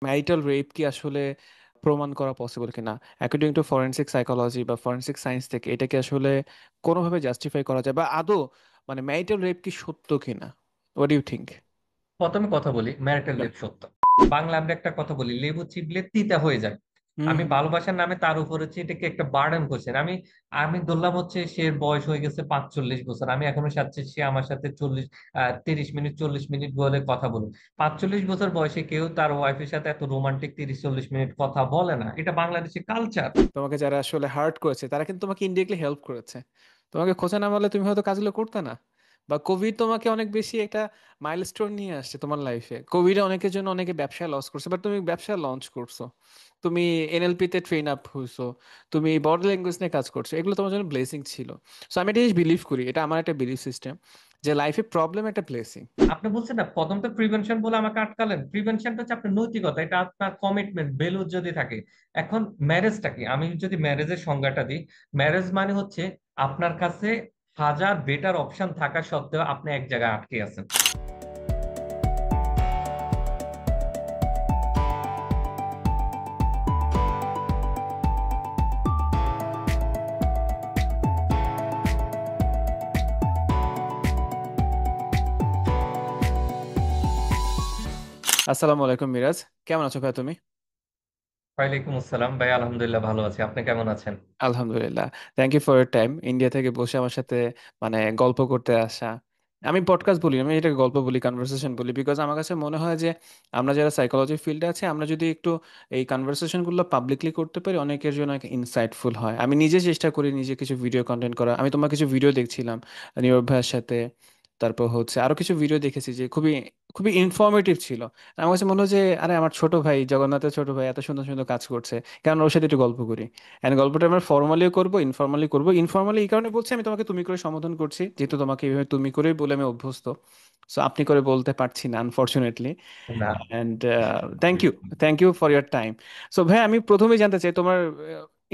Marital rape কি আসলে প্রমাণ করা পসিবল কিনা, অ্যাকর্ডিং টু ফরেনসিক সাইকোলজি বা ফরেনসিক সায়েন্স থেকে এটা কি আসলে কোনোভাবে জাস্টিফাই করা যায়, বা আদৌ মানে ম্যারিটাল রেপ কি সত্য কিনা? What you think? প্রথমে কথা বলি ম্যারিটাল লেপ সত্য। বাংলা আমরা একটা কথা বলি, লেবু চিপলে তিতা হয়ে যায়। হুম আমি হুম। ভালোবাসার নামে তার উপর হচ্ছে এটাকে একটা বার্ডেন করছেন। আমি আমি ধরলাম হচ্ছে সে বয়স হয়ে গেছে 45 বছর, আমি এখনো চাচ্ছি সে আমার সাথে 30 মিনিট 40 মিনিট বলে কথা বলুক। 45 বছর বয়সে কেউ তার ওয়াইফের সাথে এত রোমান্টিক 30-40 মিনিট কথা বলে না, এটা বাংলাদেশি কালচার। তোমাকে যারা আসলে হার্ট করেছে তারা কিন্তু তোমাকে ইনডিরেক্টলি হেল্প করেছে। তোমাকে খোঁচা না মারলে তুমি হয়তো কাজগুলো করতে না। বা কোভিড তোমাকে অনেক বেশি একটা মাইলস্টোন নিয়ে আসছে তোমার লাইফে। কোভিডে অনেকের জন্য অনেকে ব্যবসায় লস করছে, বাট তুমি ব্যবসা লঞ্চ করছো। তুমি এনএলপি তে ট্রেন আপ হইছো। তুমি বডি ল্যাঙ্গুয়েজ নিয়ে কাজ করছো, এগুলো তোমার জন্য ব্লেসিং ছিল। সো আমি এটা বিলিভ করি, এটা আমার একটা বিলিফ সিস্টেম, যে লাইফে প্রবলেম একটা ব্লেসিং। আপনি বলছেন না প্রথম তো প্রিভেনশন বলে আমাকে আটকালেন। প্রিভেনশনটা হচ্ছে আপনার নৈতিকতা, এটা আপনার কমিটমেন্ট ভ্যালু যদি থাকে। এখন ম্যারেজটা কি, আমি যদি ম্যারেজের সংজ্ঞাটা দিই, ম্যারেজ মানে হচ্ছে আপনার কাছে হাজার বেটার অপশন থাকা সত্ত্বেও আপনি এক জায়গায় আটকে আছেন। আসসালামু আলাইকুম মিরাজ, কেমন আছো ভাই তুমি? ওয়ালাইকুম আসসালাম ভাই, আলহামদুলিল্লাহ ভালো আছি। আপনি কেমন আছেন? আলহামদুলিল্লাহ। Thank you for your time, India থেকে বসে আমার সাথে মানে গল্প করতে আসা। আমি পডকাস্ট বলি না, আমি এটাকে গল্প বলি, কনভারসেশন বলি, বিকজ আমার কাছে মনে হয় যে আমরা যারা সাইকোলজি ফিল্ডে আছে, আমরা যদি একটু এই কনভারসেশনগুলো পাবলিকলি করতে পারি, অনেকের জন্য ইনসাইটফুল হয়। আমি নিজে চেষ্টা করি নিজে কিছু ভিডিও কন্টেন্ট করা। আমি তোমার কিছু ভিডিও দেখছিলাম নীরব ভাইয়ের সাথে, তারপর হচ্ছে আরো কিছু ভিডিও দেখেছি যে খুবই খুবই ইনফরমেটিভ ছিল। আমার কাছে মনে হয় যে আরে আমার ছোট ভাই, জগন্নাথের ছোট ভাই এত সুন্দর সুন্দর কাজ করছে, কেন ওর সাথে একটু গল্প করি। এন্ড গল্পটা আমরা ফর্মালিও করবো, ইনফর্মালি করবো। ইনফর্মালি এই কারণে বলছি, আমি তোমাকে তুমি করে সম্বোধন করছি যেহেতু তোমাকে এইভাবে তুমি করেই বলে আমি অভ্যস্ত। সো আপনি করে বলতে পারছি না আনফরচুনেটলি। না। And thank you, thank you for your time. So ভাই, আমি প্রথমেই জানতে চাই তোমার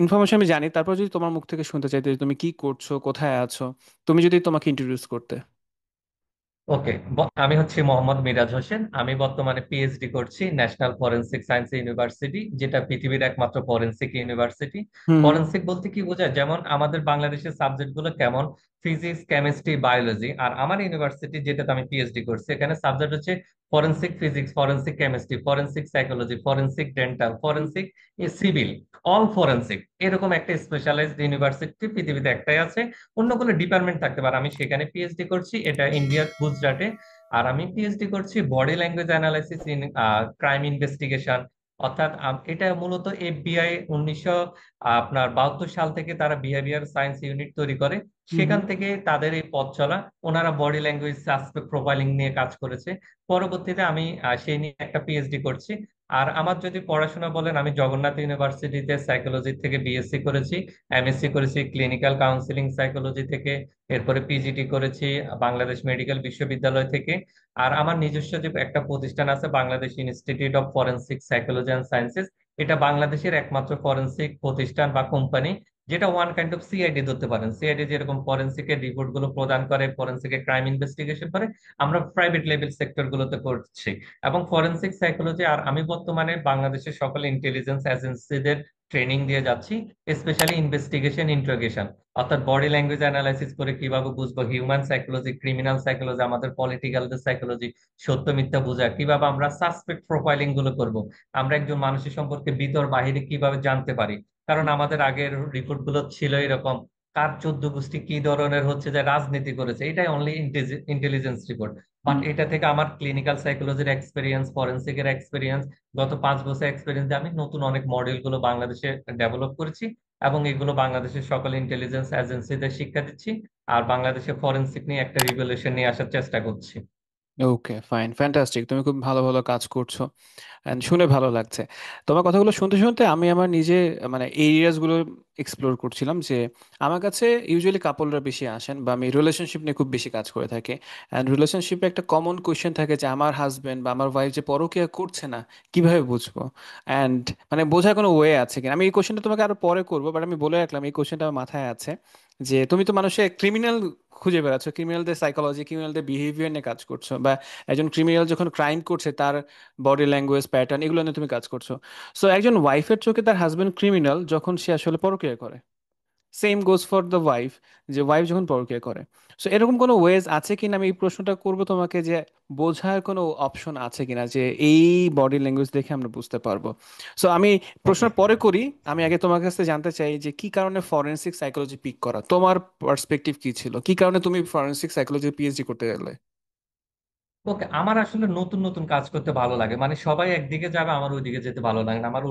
ইনফরমেশন আমি জানি, তারপর যদি তোমার মুখ থেকে শুনতে চাইতে যে তুমি কি করছো, কোথায় আছো, তুমি যদি তোমাকে ইন্ট্রোডিউস করতে। ওকে, আমি হচ্ছি মোহাম্মদ মিরাজ হোসেন। আমি বর্তমানে পিএইচডি করছি ন্যাশনাল ফরেনসিক সায়েন্স ইউনিভার্সিটি, যেটা পৃথিবীর একমাত্র ফরেনসিক ইউনিভার্সিটি। হুম হুম। ফরেনসিক বলতে কি বোঝায়, যেমন আমাদের বাংলাদেশের সাবজেক্ট গুলো কেমন, ফিজিক্স কেমিস্ট্রি বায়োলজি, আর আমার ইউনিভার্সিটি যেটাতে আমি পিএইচডি করছি এখানে সাবজেক্ট হচ্ছে forensic physics, forensic chemistry, forensic psychology, forensic dental, forensic civil, all forensic. এরকম একটা স্পেশালাইজড ইউনিভার্সিটি পৃথিবীতে একটাই আছে। অন্য কোনো ডিপার্টমেন্ট থাকতে পারে, আমি সেখানে পিএইচডি করছি, এটা ইন্ডিয়ার গুজরাটে। আর আমি পিএইচডি করছি body language analysis in crime investigation. অর্থাৎ এটা মূলত এফবিআই 1972 সাল থেকে তারা বিহেভিয়ার সায়েন্স ইউনিট তৈরি করে। হুম সেখান হুম। থেকে তাদের এই পথ চলা, ওনারা বডি ল্যাঙ্গুয়েজ সাসপেক্ট প্রোফাইলিং নিয়ে কাজ করেছে। পরবর্তীতে আমি সেই নিয়ে একটা পিএইচডি করছি। আর আমার যদি পড়াশোনা বলেন, আমি জগন্নাথ ইউনিভার্সিটিতে সাইকোলজি থেকে বিএসসি করেছি, এমএসসি করেছি ক্লিনিক্যাল কাউন্সিলিং সাইকোলজি থেকে, এরপরে পিজিটি করেছি বাংলাদেশ মেডিকেল বিশ্ববিদ্যালয় থেকে। আর আমার নিজস্ব যে একটা প্রতিষ্ঠান আছে, Bangladesh institute of forensic psychology and sciences, এটা বাংলাদেশের একমাত্র ফরেনসিক প্রতিষ্ঠান বা কোম্পানি, যেটা ওয়ান কাইন্ড অফ সিআইডি ধরতে পারেন। সিআইডি যেরকম ফরেনসিকের রিপোর্ট গুলো প্রদান করে, ফরেনসিকের ক্রাইম ইনভেস্টিগেশন করে, আমরা প্রাইভেট লেভেল সেক্টর গুলোতে করছি। এবং ফরেনসিক সাইকোলজি, আর আমি বর্তমানে বাংলাদেশের সকল ইন্টেলিজেন্স এজেন্সিদের ট্রেনিং দিয়ে যাচ্ছি, স্পেশালি ইনভেস্টিগেশন ইন্ট্রোগেশন। অর্থাৎ বডি ল্যাঙ্গুয়েজ অ্যানালাইসিস করে কিভাবে বুঝবো হিউম্যান সাইকোলজি, ক্রিমিনাল সাইকোলজি, আমাদের পলিটিক্যালদের সাইকোলজি, সত্য মিথ্যা বোঝা, কিভাবে আমরা সাসপেক্ট প্রোফাইলিং গুলো করব, আমরা একজন মানুষের সম্পর্কে ভিতর বাহিরে কিভাবে জানতে পারি। কারণ আমাদের আগের রিপোর্ট গুলো ছিল এরকম, কার 14 গোষ্ঠী কি ধরনের হচ্ছে যে রাজনীতি করেছে, এটাই অনলি ইন্টেলিজেন্স রিপোর্ট। বাট হুম। এটা থেকে আমার ক্লিনিক্যাল সাইকোলজির এক্সপিরিয়েন্স, ফরেন্সিকের এক্সপিরিয়েন্স, গত 5 বছর এক্সপিরিয়েন্স দিয়ে আমি নতুন অনেক মডেল গুলো বাংলাদেশে ডেভেলপ করেছি, এবং এগুলো বাংলাদেশের সকল ইন্টেলিজেন্স এজেন্সিদের শিক্ষা দিচ্ছি। আর বাংলাদেশে ফরেনসিক নিয়ে একটা রিভলিউশন নিয়ে আসার চেষ্টা করছি। ওকে, ফাইন, ফ্যান্টাস্টিক, তুমি খুব ভালো ভালো কাজ করছো। And শুনে ভালো লাগছে। তোমার কথাগুলো শুনতে শুনতে আমি আমার নিজে মানে এরিয়াস গুলো এক্সপ্লোর করছিলাম, যে আমার কাছে ইউজুয়ালি কাপলরা বেশি আসেন, বা আমি রিলেশনশিপ নিয়ে খুব বেশি কাজ করে থাকি। অ্যান্ড রিলেশনশিপে একটা কমন কোয়েশ্চেন থাকে যে আমার হাজবেন্ড বা আমার ওয়াইফ যে পরকীয়া করছে না, কিভাবে বুঝবো? অ্যান্ড মানে বোঝার কোনো ওয়ে আছে কিনা। আমি এই কোয়েশ্চেনটা তোমাকে আরো পরে করবো, বাট আমি বলে রাখলাম এই কোয়েশ্চেনটা আমার মাথায় আছে। যে তুমি তো মানুষের ক্রিমিনাল খুঁজে বেড়াচ্ছ, ক্রিমিনালদের সাইকোলজি, ক্রিমিনালদের বিহেভিয়ার নিয়ে কাজ করছো, বা একজন ক্রিমিনাল যখন ক্রাইম করছে তার বডি ল্যাঙ্গুয়েজ প্যাটার্ন এগুলো নিয়ে তুমি কাজ করছো। সো একজন ওয়াইফের চোখে তার হাজবেন্ড ক্রিমিনাল যখন সে আসলে পরকীয়া করে, same goes for the wife, যে ওয়াইফ যখন পরকীয়া করে। সো এরকম কোনো ওয়েজ আছে কিনা, আমি এই প্রশ্নটা করবো তোমাকে, যে বোঝার কোনো অপশন আছে কিনা যে এই বডি ল্যাঙ্গুয়েজ দেখে আমরা বুঝতে পারবো। সো আমি প্রশ্ন ওকে, পরে করি, আমি আগে তোমার কাছে জানতে চাই যে কি কারণে ফরেনসিক সাইকোলজি পিক করা, তোমার পার্সপেক্টিভ কি ছিল, কি কারণে তুমি ফরেনসিক সাইকোলজি পিএইচডি করতে গেলে? ওকে। আমার আসলে নতুন নতুন কাজ করতে ভালো লাগে, মানে সবাই একদিকে যাবে আমার ওইদিকে যেতে ভালো লাগে না, আমার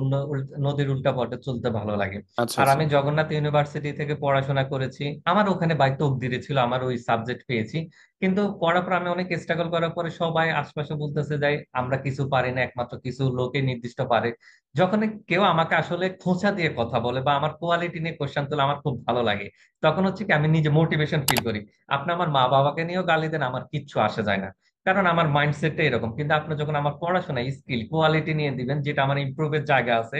নদীর উল্টা পথে চলতে ভালো লাগে। আচ্ছা আর আচ্ছা। আমি জগন্নাথ ইউনিভার্সিটি থেকে পড়াশোনা করেছি, আমার ওখানে বাই তকদিরে ছিল আমার ওই সাবজেক্ট পেয়েছি। কিন্তু পড়ার পর আমি অনেক স্ট্রাগল করার পরে সবাই আশপাশে বলতেছে যে আমরা কিছু পারি না, একমাত্র কিছু লোকে নির্দিষ্ট পারে। যখন কেউ আমাকে আসলে খোঁচা দিয়ে কথা বলে বা আমার কোয়ালিটি নিয়ে কোশ্চেন তোলে আমার খুব ভালো লাগে। তখন হচ্ছে কি আমি নিজে মোটিভেশন ফিল করি। আপনি আমার মা বাবাকে নিয়েও গালি দেন, আমার কিচ্ছু আসে যায় না, কারণ আমার মাইন্ডসেটটা এরকম। কিন্তু আপনি যখন আমার পড়াশোনা স্কিল কোয়ালিটি নিয়ে দিবেন, যেটা আমার ইমপ্রুভের জায়গা আছে,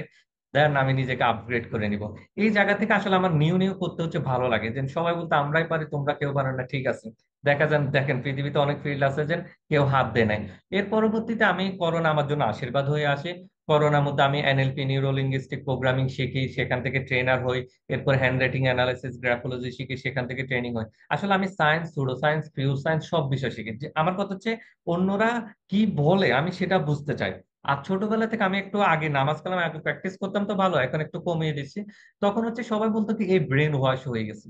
দেন আমি নিজেকে আপগ্রেড করে নিব। এই জায়গা থেকে আসলে আমার নিউ নিউ করতে হচ্ছে ভালো লাগে। যে সবাই বলতে আমরাই পারি তোমরা কেউ পারো না, ঠিক আছে, দেখা যান, দেখেন পৃথিবীতে অনেক ফিল্ড আছে যে কেউ হাত দেয় নাই। এর পরবর্তীতে আমি করোনা আমার জন্য আশীর্বাদ হয়ে আসে। করোনার মধ্যে আমি এনএলপি, নিউরো লিঙ্গুইস্টিক প্রোগ্রামিং শিখি, সেখান থেকে ট্রেনার হই। এরপর হ্যান্ড রাইটিং অ্যানালাইসিস, গ্রাফোলজি শিখি, সেখান থেকে ট্রেনিং হয়। আসলে আমি science, pseudo science, pure science সব বিষয় শিখি। যে আমার কথা হচ্ছে অন্যরা কি বলে আমি সেটা বুঝতে চাই। আর ছোটবেলা থেকে আমি একটু আগে নামাজ কালাম আগে প্র্যাকটিস করতাম তো ভালো, এখন একটু কমিয়ে দিচ্ছি। তখন হচ্ছে সবাই বলতো কি এই ব্রেন ওয়াশ হয়ে গেছে।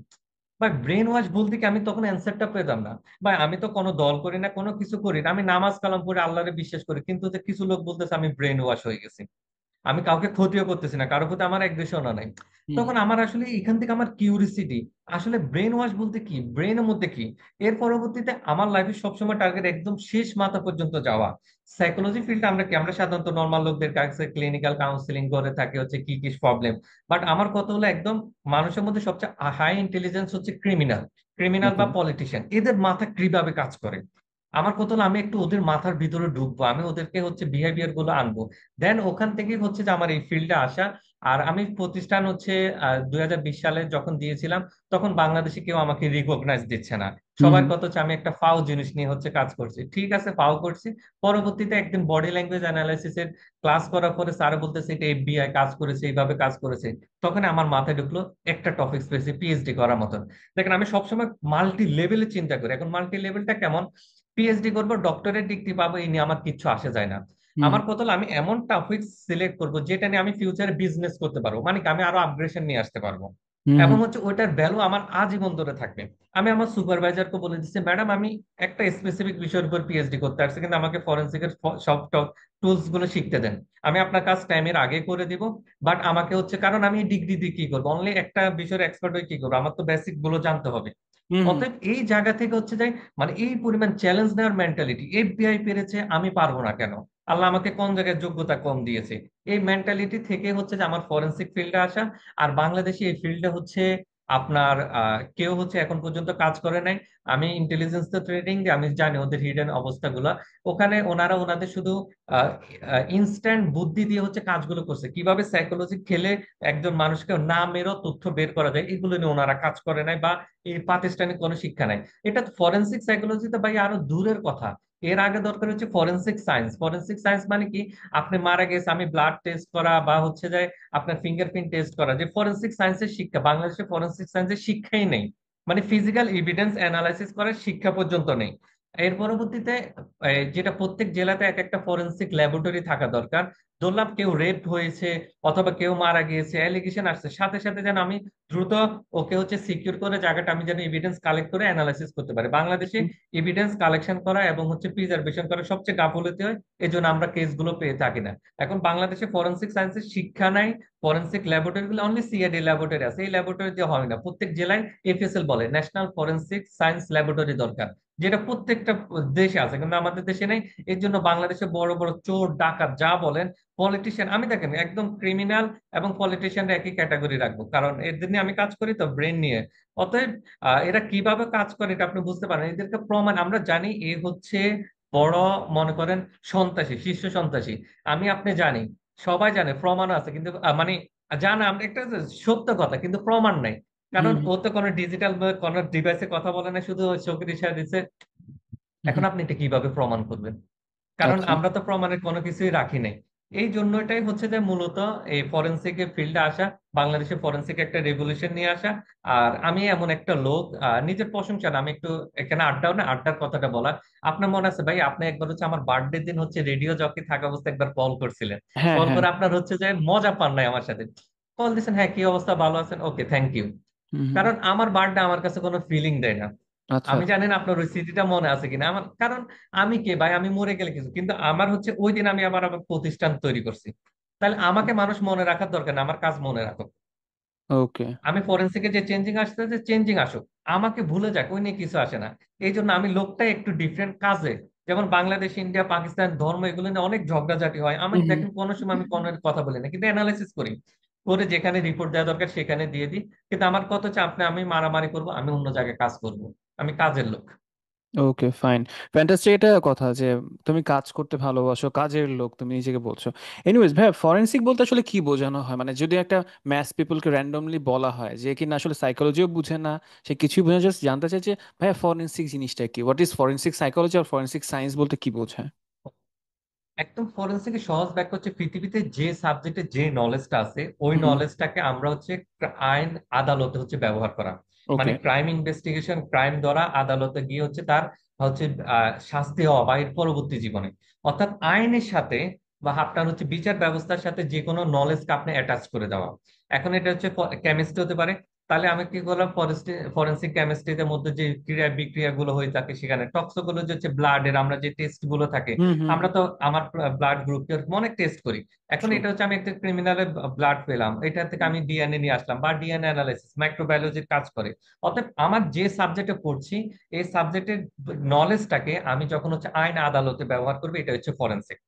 বা ব্রেন ওয়াশ বলতে কি আমি তখন অ্যান্সারটা পেতাম না। ভাই আমি তো কোনো দল করি না, কোনো কিছু করি না, আমি নামাজ কালাম পড়ে আল্লাহরে বিশ্বাস করি, কিন্তু যে কিছু লোক বলতেছে আমি ব্রেন ওয়াশ হয়ে গেছি, আমি কাউকে ক্ষতিও করতেছি না, কারোর প্রতি আমার এক দূষণও নাই। হুম তখন আমার আসলে এখান থেকে আমার কিউরিসিটি, আসলে ব্রেন ওয়াশ বলতে কি, ব্রেনের মধ্যে কি। এর পরবর্তীতে আমার লাইফে সবসময় টার্গেট একদম শেষ মাথা পর্যন্ত যাওয়া। সাইকোলজি ফিল্ড আমরা কি, আমরা সাধারণত নর্মাল লোকদের কাছে ক্লিনিক্যাল কাউন্সিলিং করে থাকে হচ্ছে কি কি প্রবলেম। বাট আমার কথা হলো একদম মানুষের মধ্যে সবচেয়ে হাই ইন্টেলিজেন্স হচ্ছে ক্রিমিনাল, ক্রিমিনাল ওকে। বা পলিটিশিয়ান, এদের মাথা কিভাবে কাজ করে। আমার কথা হলো আমি একটু ওদের মাথার ভিতরে ঢুকবো, আমি ওদেরকে হচ্ছে বিহেভিয়ার গুলো আনবো। দেন ওখান থেকে হচ্ছে যে আমার এই ফিল্ডে আসা। আর আমি প্রতিষ্ঠান হচ্ছে 2020 সালে যখন দিয়েছিলাম, তখন বাংলাদেশে কেউ আমাকে রিকগনাইজ দিচ্ছে না। হুম সবার হুম কথা হচ্ছে আমি একটা ফাও জিনিস নিয়ে হচ্ছে কাজ করছি, ঠিক আছে ফাও করছি। পরবর্তীতে একদিন বডি ল্যাঙ্গুয়েজ অ্যানালাইসিস এর ক্লাস করার পরে স্যার বলতেছে এটা এফবিআই কাজ করেছে, এইভাবে কাজ করেছে। তখন আমার মাথায় ঢুকলো একটা টপিক স্পেসে পিএইচডি করার মতন। দেখেন আমি সবসময় মাল্টি লেভেলে চিন্তা করি, এখন মাল্টি লেভেলটা কেমন, পিএইচডি করবো, ডক্টরেট ডিগ্রি পাবো, এই নিয়ে আমার কিচ্ছু আসে যায় না। হুম আমার কথা হলো আমি এমন টপিক সিলেক্ট করব যেটা নিয়ে আমি ফিউচারে বিজনেস করতে পারবো, মানে কি আমি আরো আপগ্রেশন নিয়ে আসতে পারবো, হুম এবং হুম হচ্ছে ওইটার ভ্যালু আমার আজীবন ধরে থাকবে। আমি আমার সুপারভাইজারকে বলে দিচ্ছি ম্যাডাম আমি একটা স্পেসিফিক বিষয়ের উপর পিএইচডি করতে আসছি, কিন্তু আমাকে ফরেন্সিকের সব টুলস গুলো শিখতে দেন। আমি আপনার কাজ টাইমের আগে করে দিব। বাট আমাকে হচ্ছে, কারণ আমি ডিগ্রি দিয়ে কি করবো, অনলি একটা বিষয়ের এক্সপার্ট হয়ে কি করবো, আমার তো বেসিক গুলো জানতে হবে। হুম হুম অতএব এই জায়গা থেকে হচ্ছে যে মানে এই পরিমাণ চ্যালেঞ্জ নেওয়ার মেন্টালিটি, এফবিআই পেরেছে আমি পারবো না কেন, আল্লাহ আমাকে কোন জায়গায় যোগ্যতা কম দিয়েছে, এই মেন্টালিটি থেকে হচ্ছে যে আমার ফরেনসিক ফিল্ডে আসা। আর বাংলাদেশে এই ফিল্ডে হচ্ছে আপনার কেউ হচ্ছে এখন পর্যন্ত কাজ করে নাই। আমি ইন্টেলিজেন্স তো ট্রেনিং দিই, আমি জানি ওদের হিডেন অবস্থাগুলো। ওখানে ওনারা ওনাদের শুধু ইনস্ট্যান্ট বুদ্ধি দিয়ে হচ্ছে কাজগুলো করছে, কিভাবে সাইকোলজি খেলে একজন মানুষকে না মেরেও তথ্য বের করা যায়, এগুলো নিয়ে ওনারা কাজ করে নাই, বা এই প্রাতিষ্ঠানিক কোনো শিক্ষা নাই। এটা ফরেনসিক সাইকোলজিতে ভাই আরো দূরের কথা। এর আগে দরকার হচ্ছে ফরেনসিক সায়েন্স। ফরেনসিক সায়েন্স মানে কি, আপনি মারা গেছে আমি ব্লাড টেস্ট করা বা হচ্ছে যে আপনার ফিঙ্গারপ্রিন্ট টেস্ট করা, যে ফরেনসিক সায়েন্সের শিক্ষা বাংলাদেশে ফরেনসিক সায়েন্সের শিক্ষাই নেই। মানে ফিজিক্যাল এভিডেন্স অ্যানালাইসিস করার শিক্ষা পর্যন্ত নেই। এর পরবর্তীতে যেটা প্রত্যেক জেলাতে এক একটা ফরেনসিক ল্যাবরেটরি থাকা দরকার। ধরলাম কেউ রেপ হয়েছে অথবা কেউ মারা গিয়েছে, অ্যালিগেশন আসছে, সাথে সাথে যেন আমি দ্রুত ওকে হচ্ছে সিকিউর করে জায়গাটা আমি যেন এভিডেন্স কালেক্ট করে অ্যানালাইসিস করতে পারি। বাংলাদেশে এভিডেন্স কালেকশন করা এবং হচ্ছে প্রিজার্ভেশন করা সবচেয়ে গাফিলতি হয়, এই জন্য আমরা কেসগুলো পেয়ে থাকি না। এখন বাংলাদেশে ফরেনসিক সায়েন্সের শিক্ষা নাই। ফরেনসিক ল্যাবরেটরি গুলো অনলি সিআইডি ল্যাবরেটরি আছে, এই ল্যাবরেটরি দিয়ে হয় না। প্রত্যেক জেলায় এফএসএল বলে ন্যাশনাল ফরেনসিক সায়েন্স ল্যাবরেটরি দরকার, যেটা প্রত্যেকটা দেশে আছে কিন্তু আমাদের দেশে নেই। এর জন্য বাংলাদেশে বড় বড় চোর ডাকাত যা বলেন, পলিটিশিয়ান, আমি দেখেন একদম ক্রিমিনাল এবং পলিটিশিয়ানরা একই ক্যাটাগরি রাখবো, কারণ এদের নিয়ে আমি কাজ করি তো ব্রেন নিয়ে। অতএব এরা কিভাবে কাজ করে এটা আপনি বুঝতে পারেন, এদেরকে প্রমাণ আমরা জানি এ হচ্ছে বড়, মনে করেন সন্ত্রাসী, শীর্ষ সন্ত্রাসী। আমি আপনি জানি, সবাই জানে, প্রমাণ আছে, কিন্তু মানে জানা আমরা একটা সত্য কথা, কিন্তু প্রমাণ নাই। কারণ হুম হুম ও তো কোনো ডিজিটাল কোনো ডিভাইসে কথা বলে না, শুধু ওই চোখের ইশারা দিচ্ছে। হুম। এখন আপনি এটা কিভাবে প্রমাণ করবেন? কারণ আচ্ছা। আমরা তো প্রমাণের কোনো কিছুই রাখি নাই। এই জন্যটাই হচ্ছে যে মূলত এই ফরেনসিক ফিল্ডে আসা, বাংলাদেশে ফরেনসিক একটা রেভলিউশন নিয়ে আসা। আর আমি এমন একটা লোক, নিজের প্রশংসা না, আমি একটু এখানে আড্ডাও না, আড্ডার কথাটা বলা। আপনার মনে আছে ভাই, আপনি একবার হচ্ছে আমার বার্থডে দিন হচ্ছে রেডিও জকি থাকা অবস্থায় একবার কল করছিলেন। হ্যাঁ কল হ্যাঁ। করে আপনার হচ্ছে যে মজা পান নাই আমার সাথে, কল দিয়েছেন, হ্যাঁ কি অবস্থা, ভালো আছেন, ওকে থ্যাংক ইউ। হুম হুম। কারণ আমার বার্থডে আমার কাছে কোনো ফিলিং দেয় না। আচ্ছা আমি আচ্ছা। জানি না আপনার ওই স্মৃতিটা মনে আছে কিনা আমার, কারণ আমি কে ভাই, আমি মরে গেলে কিছু, কিন্তু আমার হচ্ছে ওই দিন আমি আবার আবার প্রতিষ্ঠান তৈরি করছি। তাহলে আমাকে মানুষ মনে রাখার দরকার না, আমার কাজ মনে রাখো। ওকে। আমি ফরেন্সিকে যে চেঞ্জিং আসতে, যে চেঞ্জিং আসুক, আমাকে ভুলে যাক, ওই নিয়ে কিছু আসে না। এই জন্য আমি লোকটা একটু ডিফারেন্ট কাজে, যেমন বাংলাদেশ, ইন্ডিয়া, পাকিস্তান, ধর্ম, এগুলো নিয়ে অনেক ঝগড়াঝাটি হয়। আমি হুম হুম। দেখেন কোনো সময় আমি কোনো কথা বলি না, কিন্তু অ্যানালাইসিস করি, করে যেখানে রিপোর্ট দেওয়া দরকার সেখানে দিয়ে দিই। কিন্তু আমার কত চাপ নেই আমি মারামারি করব, আমি অন্য জায়গায় কাজ করব। আমি কাজের লোক। Okay fine. ফ্যান্টাস্টিক। এটা কথা যে তুমি কাজ করতে ভালোবাসো, কাজের লোক তুমি নিজেকে বলছো। এনিওয়েজ ভাই, ফরেনসিক বলতে আসলে কি বোঝানো হয়? মানে যদি একটা ম্যাস পিপলকে র্যান্ডমলি বলা হয় যে কিনা আসলে সাইকোলজিও বুঝে না, সে কিছুই বুঝে না, জাস্ট জানতে চাই যে ভাইয়া ফরেনসিক জিনিসটা কি, হোয়াট ইজ ফরেনসিক সাইকোলজি আর ফরেনসিক সায়েন্স বলতে কি বোঝায়? একদম ফরেনসিকের সহজ ব্যাখ্যা হচ্ছে পৃথিবীতে যে সাবজেক্টে যে নলেজটা আছে, ওই হুম। নলেজটাকে আমরা হচ্ছে আইন আদালতে হচ্ছে ব্যবহার করা। মানে ওকে। ক্রাইম ইনভেস্টিগেশন, ক্রাইম ধরা, আদালতে গিয়ে হচ্ছে তার হচ্ছে শাস্তি হওয়া বা এর পরবর্তী জীবনে। অর্থাৎ আইনের সাথে বা আপনার হচ্ছে বিচার ব্যবস্থার সাথে যে কোনো নলেজকে আপনি অ্যাটাচ করে দেওয়া। এখন এটা হচ্ছে কেমিস্ট্রি হতে পারে। তাহলে আমি কি করলাম, ফরেনসিক কেমিস্ট্রিতে মধ্যে যে ক্রিয়া বিক্রিয়া গুলো হয়ে থাকে, সেখানে টক্সিকোলজি হচ্ছে ব্লাডের আমরা যে টেস্ট গুলো থাকে। হুম হুম আমরা হুম। তো আমার ব্লাড গ্রুপ অনেক টেস্ট করি। এখন ট্রু। এটা হচ্ছে আমি একটা ক্রিমিনালের ব্লাড পেলাম, এটা থেকে আমি ডিএনএ নিয়ে আসলাম, বা ডিএনএ অ্যানালাইসিস, মাইক্রোবায়োলজির কাজ করে। অর্থাৎ আমার যে সাবজেক্টে পড়ছি, এই সাবজেক্টের নলেজটাকে আমি যখন হচ্ছে আইন আদালতে ব্যবহার করবো, এটা হচ্ছে ফরেনসিক।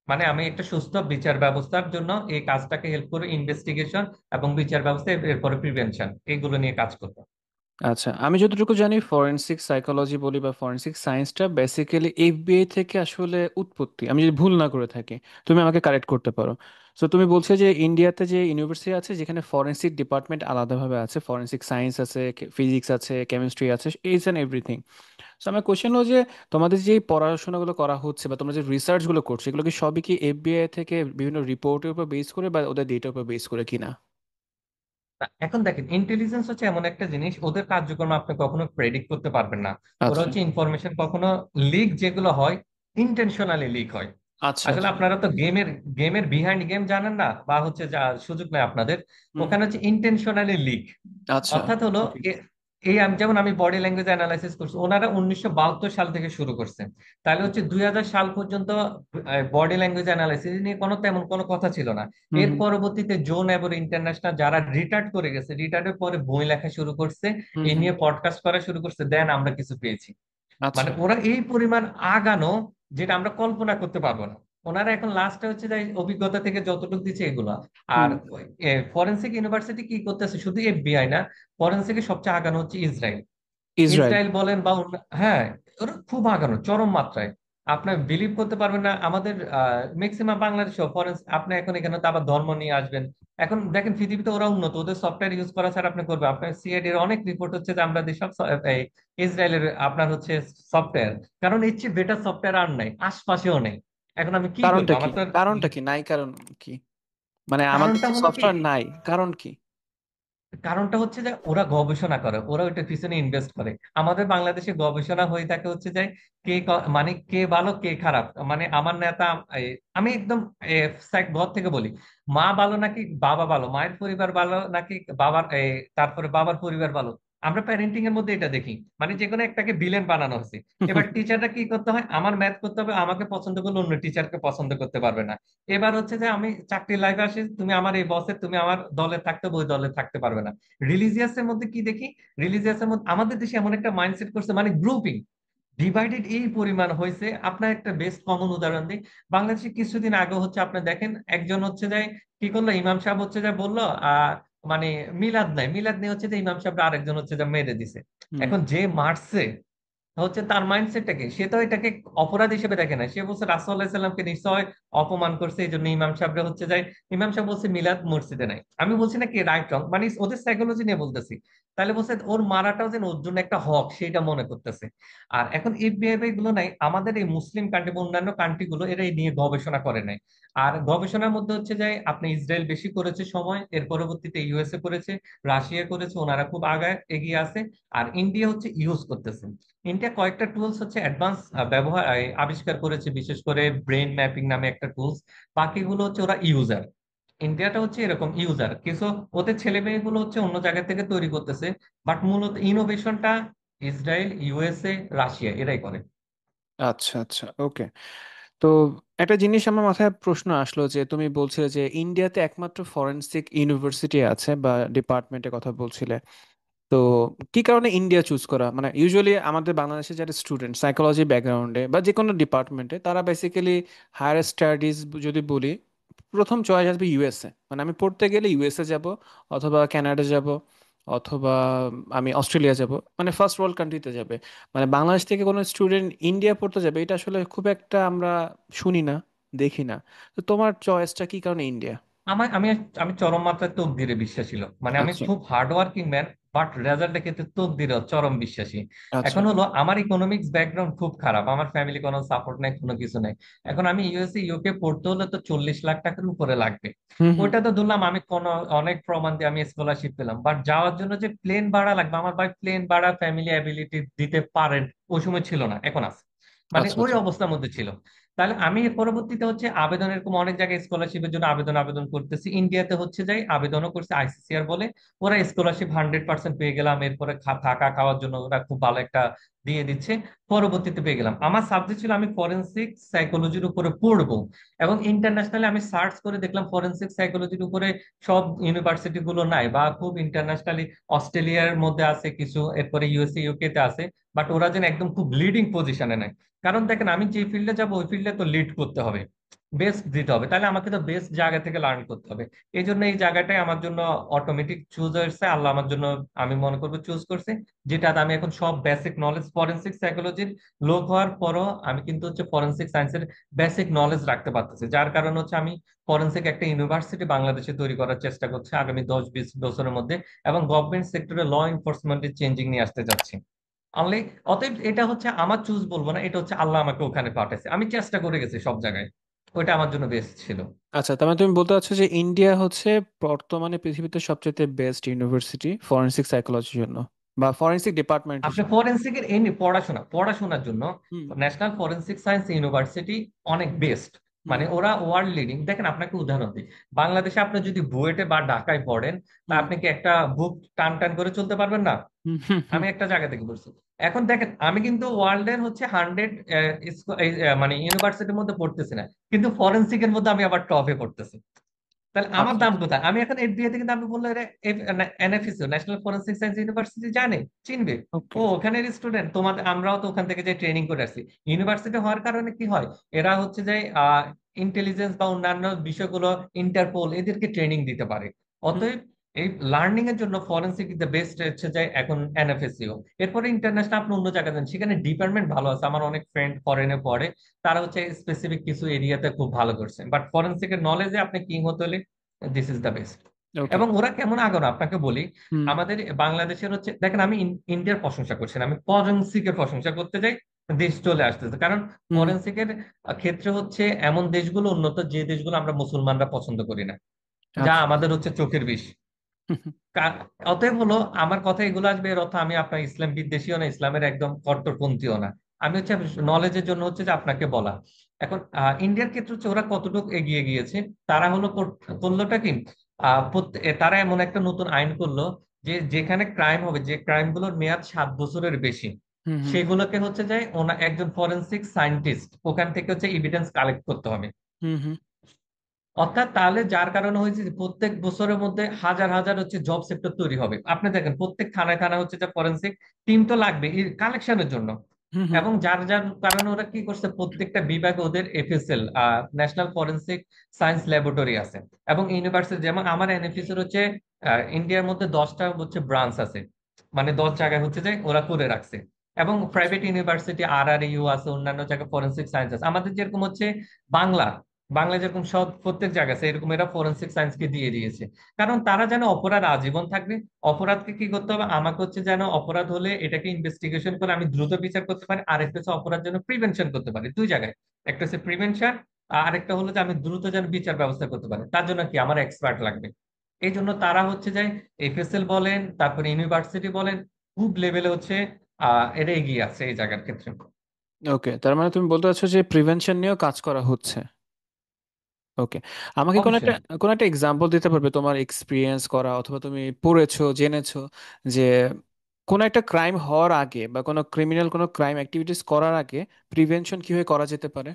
মানে আমি একটা সুস্থ বিচার ব্যবস্থার জন্য এই কাজটাকে হেল্প করে, ইনভেস্টিগেশন এবং বিচার ব্যবস্থা, এরপরে প্রিভেনশন, এগুলো নিয়ে কাজ করবো। আচ্ছা, আমি যতটুকু জানি ফরেনসিক সাইকোলজি বলি বা ফরেনসিক সায়েন্সটা বেসিক্যালি এফবিআই থেকে আসলে উৎপত্তি, আমি যদি ভুল না করে থাকি। তুমি আমাকে কারেক্ট করতে পারো। সো তুমি বলছো যে ইন্ডিয়াতে যে ইউনিভার্সিটি আছে যেখানে ফরেনসিক ডিপার্টমেন্ট আলাদাভাবে আছে, ফরেনসিক সায়েন্স আছে, ফিজিক্স আছে, কেমিস্ট্রি আছে, ইজ অ্যান্ড এভরিথিং। সো আমার কোশ্চেন হলো যে তোমাদের যে এই পড়াশোনাগুলো করা হচ্ছে বা তোমরা যে রিসার্চগুলো করছো, এগুলো কি সবই কি এফবিআই থেকে বিভিন্ন রিপোর্টের উপর বেস করে বা ওদের ডেটার উপর বেস করে কিনা? এখন দেখেন, ইন্টেলিজেন্স হচ্ছে এমন একটা জিনিস, ওদের কার্যক্রম আপনি কখনো প্রেডিক্ট করতে পারবেন না। ওরা আচ্ছা হচ্ছে ইনফরমেশন কখনো লিক যেগুলো হয়, ইন্টেনশনালি লিক হয়। আচ্ছা আসলে আচ্ছা। আপনারা তো গেমের বিহাইন্ড গেম জানেন না, বা হচ্ছে যা সুযোগ নেই আপনাদের। হুম ওখানে হুম। হচ্ছে ইন্টেনশনালি লিক। আচ্ছা। অর্থাৎ হলো ওকে। এই যেমন আমি বডি ল্যাঙ্গুয়েজ অ্যানালাইসিস করছি, ওনারা 1972 সাল থেকে শুরু করছেন। তাহলে হচ্ছে 2000 সাল পর্যন্ত বডি ল্যাঙ্গুয়েজ অ্যানালাইসিস নিয়ে কোনো তেমন কোনো কথা ছিল না। হুম এর হুম পরবর্তীতে জোন এবং ইন্টারন্যাশনাল যারা রিটার্ড করে গেছে, রিটার্ডের পরে বই লেখা শুরু করছে, হুম এই হুম। নিয়ে পডকাস্ট করা শুরু করছে, দেন আমরা কিছু পেয়েছি। মানে আচ্ছা। ওরা এই পরিমাণ আগানো, যেটা আমরা কল্পনা করতে পারবো না। ওনারা এখন লাস্টে হচ্ছে যে অভিজ্ঞতা থেকে যতটুকু দিচ্ছে এগুলা। আর হুম। ফরেনসিক ইউনিভার্সিটি কি করতেছে, শুধু এফবিআই না, ফরেনসিকের সবচেয়ে আগানো হচ্ছে ইসরায়েল। ইসরায়েল। ইসরায়েল বলেন বা হ্যাঁ, ওরা খুব আগানো চরম মাত্রায়। আপনি বিলিভ করতে পারবেন না, আমাদের ম্যাক্সিমাম বাংলাদেশও ফরেন্স, আপনি এখন এখানে তো আবার ধর্ম নিয়ে আসবেন। এখন দেখেন পৃথিবীতে ওরা উন্নত, ওদের সফটওয়্যার ইউজ করা ছাড়া আপনি করবে, আপনার সিআইডি এর অনেক রিপোর্ট হচ্ছে যে আমরা যেসব এই ইসরায়েলের আপনার হচ্ছে সফটওয়্যার, কারণ এর চেয়ে বেটার সফটওয়্যার আর নাই, আশপাশেও নেই। এখন আমি কি করবো, কারণটা কি? আমার তো কারণটা কি? নাই কারণ কি? মানে আমাদের কারণটা যে হলো কি, সফটওয়্যার নাই, কারণ কি? কারণটা হচ্ছে যে ওরা গবেষণা করে, ওরা ওইটার পিছনে ইনভেস্ট করে। আমাদের বাংলাদেশে গবেষণা হয়ে থাকে হচ্ছে যে কে মানে কে ভালো কে খারাপ, মানে আমার নেতা আমি একদম ঘর থেকে বলি, মা ভালো নাকি বাবা ভালো, মায়ের পরিবার ভালো নাকি বাবার তারপরে বাবার পরিবার ভালো। আমরা প্যারেন্টিং এর মধ্যে এটা দেখি, মানে যে কোনো একটাকে ভিলেন বানানো হয়েছে। এবার টিচাররা কি করতে হয়, আমার ম্যাথ করতে হবে, আমাকে পছন্দ করলে অন্য টিচারকে পছন্দ করতে পারবে না। এবার হচ্ছে যে আমি চাকরির লাইফে আসি, তুমি আমার এই বসের, তুমি আমার দলে থাকতে হবে, ওই দলে থাকতে পারবে না। রিলিজিয়াস এর মধ্যে কি দেখি, রিলিজিয়াস এর মধ্যে আমাদের দেশে এমন একটা মাইন্ডসেট করছে, মানে গ্রুপিং ডিভাইডেড এই পরিমাণ হয়েছে। আপনার একটা বেস্ট কমন উদাহরণ দিই, বাংলাদেশে কিছুদিন আগে হচ্ছে আপনি দেখেন, একজন হচ্ছে যায় কি করলো, ইমাম সাহেব হচ্ছে যায় বললো মানে মিলাদ নাই, মিলাদ নেই হচ্ছে যে ইমাম সাহেব আরেকজন হচ্ছে যে মেরে দিছে। হুম। এখন যে মারছে, হচ্ছে তার মাইন্ডসেটটা কি, সে তো এটাকে অপরাধ হিসেবে দেখে না। সে বলছে রাসূলুল্লাহ সাল্লাল্লাহু আলাইহি সাল্লামকে নিশ্চয় অপমান করছে, এই জন্য ইমাম সাহেবরা হচ্ছে যায়, ইমাম সাহেব বলছে মিলাদ মসজিদে নাই। আমি বলছি না কি রাইট রং, মানে ওদের সাইকোলজি নিয়ে বলতেছি। তাহলে বলছে ওর মারাটাও যেন ওর জন্য একটা হক, সেটা মনে করতেছে। আর এখন এই বিহেভিয়ার গুলো নাই আমাদের এই মুসলিম কান্ট্রি বা অন্যান্য কান্ট্রি গুলো, এরা এই নিয়ে গবেষণা করে নাই। আর গবেষণার মধ্যে হচ্ছে যে আপনি ইসরায়েল বেশি করেছে সময়, এর পরবর্তীতে ইউএসএ করেছে, রাশিয়া করেছে, ওনারা খুব আগায় এগিয়ে আছে। আর ইন্ডিয়া হচ্ছে ইউজ করতেছে। ইন্ডিয়া কয়েকটা টুলস হচ্ছে অ্যাডভান্স ব্যবহার আবিষ্কার করেছে, বিশেষ করে ব্রেন ম্যাপিং নামে একটা টুলস। বাকিগুলো হচ্ছে ওরা ইউজার। ইন্ডিয়াটা হচ্ছে এরকম ইউজার কিছু, ওদের ছেলে মেয়েগুলো হচ্ছে অন্য জায়গা থেকে তৈরি করতেছে। বাট মূলত ইনোভেশনটা ইসরায়েল, ইউএসএ, রাশিয়া এরাই করে। আচ্ছা আচ্ছা, ওকে। তো একটা জিনিস আমার মাথায় প্রশ্ন আসলো যে তুমি বলছিলে যে ইন্ডিয়াতে একমাত্র ফরেনসিক ইউনিভার্সিটি আছে বা ডিপার্টমেন্টের কথা বলছিলে। তো কি কারণে ইন্ডিয়া চুজ করা? মানে ইউজুয়ালি আমাদের বাংলাদেশে যারা স্টুডেন্ট সাইকোলজি ব্যাকগ্রাউন্ডে বা যে কোনো ডিপার্টমেন্টে, তারা বেসিক্যালি হায়ার স্টাডিজ যদি বলি, প্রথম চয়েস আসবে ইউএসএ। মানে আমি পড়তে গেলে ইউএসএ যাব, অথবা কানাডা যাব, অথবা আমি অস্ট্রেলিয়া যাব, মানে ফার্স্ট ওয়ার্ল্ড কান্ট্রিতে যাবে। মানে বাংলাদেশ থেকে কোনো স্টুডেন্ট ইন্ডিয়া পড়তে যাবে এটা আসলে খুব একটা আমরা শুনি না, দেখি না। তো তোমার চয়েসটা কি কারণে ইন্ডিয়া? আমার আমি আমি চরম মাত্রায় তকদিরে বিশ্বাসী ছিল, মানে আমি আচ্ছা খুব হার্ড ওয়ার্কিং ম্যান। বাট রেজাল্টের ক্ষেত্রে তকদিরে চরম বিশ্বাসী। আচ্ছা। এখন হলো আমার ইকোনমিক্স ব্যাকগ্রাউন্ড খুব খারাপ, আমার ফ্যামিলি কোনো সাপোর্ট নাই, কোনো কিছু নাই। এখন আমি ইউএসএ ইউকে পড়তে হলে তো 40 লাখ টাকার উপরে লাগবে। হুম হুম। ওইটা তো ধরলাম আমি কোন অনেক প্রমাণ দিয়ে আমি স্কলারশিপ পেলাম, বাট যাওয়ার জন্য যে প্লেন ভাড়া লাগবে, আমার ভাই প্লেন ভাড়া ফ্যামিলি অ্যাবিলিটি দিতে পারেন ওই সময় ছিল না, এখন আছে। মানে আচ্ছা ওই আচ্ছা। অবস্থার মধ্যে ছিল। তাহলে আমি এর পরবর্তীতে হচ্ছে আবেদন, এরকম অনেক জায়গায় স্কলারশিপের জন্য আবেদন আবেদন করতেছি। ইন্ডিয়াতে হচ্ছে যাই আবেদনও করছি আইসিসিআর বলে, ওরা স্কলারশিপ 100% পেয়ে গেলাম। এরপরে থাকা খাওয়ার জন্য ওরা খুব ভালো একটা দিয়ে দিচ্ছে। পরবর্তীতে পেয়ে গেলাম। আমার সাবজেক্ট ছিল আমি ফরেনসিক সাইকোলজির উপরে পড়বো। এবং ইন্টারন্যাশনালি আমি সার্চ করে দেখলাম ফরেনসিক সাইকোলজির উপরে সব ইউনিভার্সিটি গুলো নাই, বা খুব ইন্টারন্যাশনালি অস্ট্রেলিয়ার মধ্যে আছে কিছু, এরপরে ইউএসএ ইউকে তে আছে। বাট ওরা যেন একদম খুব লিডিং পজিশনে নাই। কারণ দেখেন আমি যে ফিল্ডে যাব ওই ফিল্ডে তো লিড করতে হবে, বেস্ট দিতে হবে, তাহলে আমাকে তো বেস্ট জায়গা থেকে লার্ন করতে হবে। এই জন্য এই জায়গাটাই আমার জন্য অটোমেটিক চুজ হয়েছে, আল্লাহ আমার জন্য আমি মনে করবো চুজ করছে। যেটা আমি এখন সব বেসিক নলেজ ফরেনসিক সাইকোলজির লোক হওয়ার পরও আমি কিন্তু হচ্ছে ফরেনসিক সায়েন্সের বেসিক নলেজ রাখতে পারতেছি, যার কারণে হচ্ছে আমি ফরেনসিক একটা ইউনিভার্সিটি বাংলাদেশে তৈরি করার চেষ্টা করছি আগামী 10-20 বছরের মধ্যে। এবং গভর্নমেন্ট সেক্টরে ল এনফোর্সমেন্টের চেঞ্জিং নিয়ে আসতে যাচ্ছি অনলি। অতএব এটা হচ্ছে আমার চুজ বলবো না, এটা হচ্ছে আল্লাহ আমাকে ওখানে পাঠাইছে, আমি চেষ্টা করে গেছি সব জায়গায়, ওইটা আমার জন্য বেস্ট ছিল। আচ্ছা, তার মানে তুমি বলতে চাচ্ছো যে ইন্ডিয়া হচ্ছে বর্তমানে পৃথিবীতে সবচেয়ে বেস্ট ইউনিভার্সিটি ফরেনসিক সাইকোলজির জন্য বা ফরেনসিক ডিপার্টমেন্ট আপনি হিসেবে। ফরেনসিকের এই পড়াশোনার জন্য হুম ন্যাশনাল ফরেনসিক সায়েন্স ইউনিভার্সিটি অনেক বেস্ট। হুম মানে ওরা ওয়ার্ল্ড লিডিং। দেখেন আপনাকে উদাহরণ দিই, বাংলাদেশে আপনি যদি বুয়েটে বা ঢাকায় পড়েন, তা হুম আপনি কি একটা বুক টান টান করে চলতে পারবেন না? হুম হুম হুম। আমি একটা জায়গা থেকে বলছি। এখন দেখেন আমি কিন্তু ওয়ার্ল্ডের হচ্ছে 100 মানে ইউনিভার্সিটির মধ্যে পড়তেছি না, কিন্তু ফরেনসিকের মধ্যে আমি আবার টপে পড়তেছি। তাহলে আমার আচ্ছা দাম আচ্ছা। কোথায়? আমি এখন এফবিআই থেকে কিন্তু, আমি বললে এনএফএসইউ ন্যাশনাল ফরেনসিক সায়েন্স ইউনিভার্সিটি জানে, চিনবে। ও ওকে। ওখানের স্টুডেন্ট, তোমাদের আমরাও তো ওখান থেকে যে ট্রেনিং করে আসছি। ইউনিভার্সিটি হওয়ার কারণে কি হয়, এরা হচ্ছে যে ইন্টেলিজেন্স বা অন্যান্য বিষয়গুলো, ইন্টারপোল এদেরকে ট্রেনিং দিতে পারে। হুম অতএব এই লার্নিং এর জন্য ফরেনসিক দ্য বেস্ট হচ্ছে যে এখন এনএফএসইউ। এরপরে ইন্টারন্যাশনাল আপনি অন্য জায়গায় যান, সেখানে ডিপার্টমেন্ট ভালো আছে, আমার অনেক ফ্রেন্ড ফরেনে পড়ে, তারা হচ্ছে স্পেসিফিক কিছু এরিয়াতে খুব ভালো করছে। বাট ফরেনসিকের নলেজে আপনি কিং হতে হলে দিস ইজ দ্য বেস্ট। ওকে। এবং ওরা কেমন আগানো আপনাকে বলি। হুম আমাদের বাংলাদেশের হচ্ছে দেখেন, আমি ইন্ডিয়ার প্রশংসা করছি না, আমি ফরেনসিকের প্রশংসা করতে যাই, দেশ চলে আসতেছে। কারণ হুম। ফরেনসিকের ক্ষেত্রে হচ্ছে এমন দেশগুলো উন্নত যে দেশগুলো আমরা মুসলমানরা পছন্দ করি না, যা আচ্ছা। আমাদের হচ্ছে চোখের বিষ। হুম হুম অতএব হলো আমার কথা এগুলো আসবে, এর অর্থ আমি আপনার ইসলাম বিদ্বেষীও না, ইসলামের একদম কট্টরপন্থীও না। আমি হচ্ছে নলেজের জন্য হচ্ছে যে আপনাকে বলা। এখন ইন্ডিয়ার ক্ষেত্রে হচ্ছে ওরা কতটুকু এগিয়ে গিয়েছে। তারা হলো করলোটা কি, তারা এমন একটা নতুন আইন করলো যে যেখানে ক্রাইম হবে, যে ক্রাইম গুলোর মেয়াদ 7 বছরের বেশি, হুম হুম সেগুলোকে হচ্ছে যে একজন ফরেনসিক সায়েন্টিস্ট ওখান থেকে হচ্ছে এভিডেন্স কালেক্ট করতে হবে। হুম হুম। অর্থাৎ তাহলে যার কারণে হয়েছে যে প্রত্যেক বছরের মধ্যে হাজার হাজার হচ্ছে জব সেক্টর তৈরি হবে। আপনি দেখেন প্রত্যেক থানায় থানায় হচ্ছে যে ফরেনসিক টিম তো লাগবে এই কালেকশনের জন্য। হুম হুম। এবং যার যার কারণে ওরা কি করছে, প্রত্যেকটা বিভাগে ওদের FSL, national forensic science laboratory আছে। এবং ইউনিভার্সিটি যেমন আমার এনএফএস এর হচ্ছে ইন্ডিয়ার মধ্যে 10টা হচ্ছে ব্রাঞ্চ আছে, মানে 10 জায়গায় হচ্ছে যে ওরা করে রাখছে। এবং আচ্ছা। প্রাইভেট ইউনিভার্সিটি RRIU আছে, অন্যান্য জায়গায় ফরেন্সিক সায়েন্স আছে। আমাদের যেরকম হচ্ছে বাংলা, বাংলা যেরকম সব প্রত্যেক জায়গায় আছে, এরকম এরা ফরেন্সিক সায়েন্সকে দিয়ে দিয়েছে। কারণ তারা যেন অপরাধ আজীবন থাকবে। অপরাধকে কি করতে হবে, আমাকে হচ্ছে যেন অপরাধ হলে এটাকে ইনভেস্টিগেশন করে আমি দ্রুত বিচার করতে পারি, আরেকটা হচ্ছে অপরাধ যেন প্রিভেনশন করতে পারি, দুই জায়গায়। একটা হচ্ছে প্রিভেনশন, আরেকটা হলো যে আমি দ্রুত যেন বিচার ব্যবস্থা করতে পারি। তার জন্য কি আমার এক্সপার্ট লাগবে। এই জন্য তারা হচ্ছে যে FSL বলেন, তারপরে ইউনিভার্সিটি বলেন, খুব লেভেলে হচ্ছে এটা এগিয়ে আছে এই জায়গার ক্ষেত্রে। ওকে, তার মানে তুমি বলতে চাচ্ছো যে প্রিভেনশন নিয়েও কাজ করা হচ্ছে। ওকে, আমাকে অবশ্যই। কোন একটা এক্সাম্পল দিতে পারবে তোমার এক্সপিরিয়েন্স করা, অথবা তুমি পড়েছো জেনেছো যে কোন একটা ক্রাইম হওয়ার আগে বা কোনো ক্রিমিনাল কোনো ক্রাইম অ্যাক্টিভিটিস করার আগে প্রিভেনশন কিভাবে করা যেতে পারে?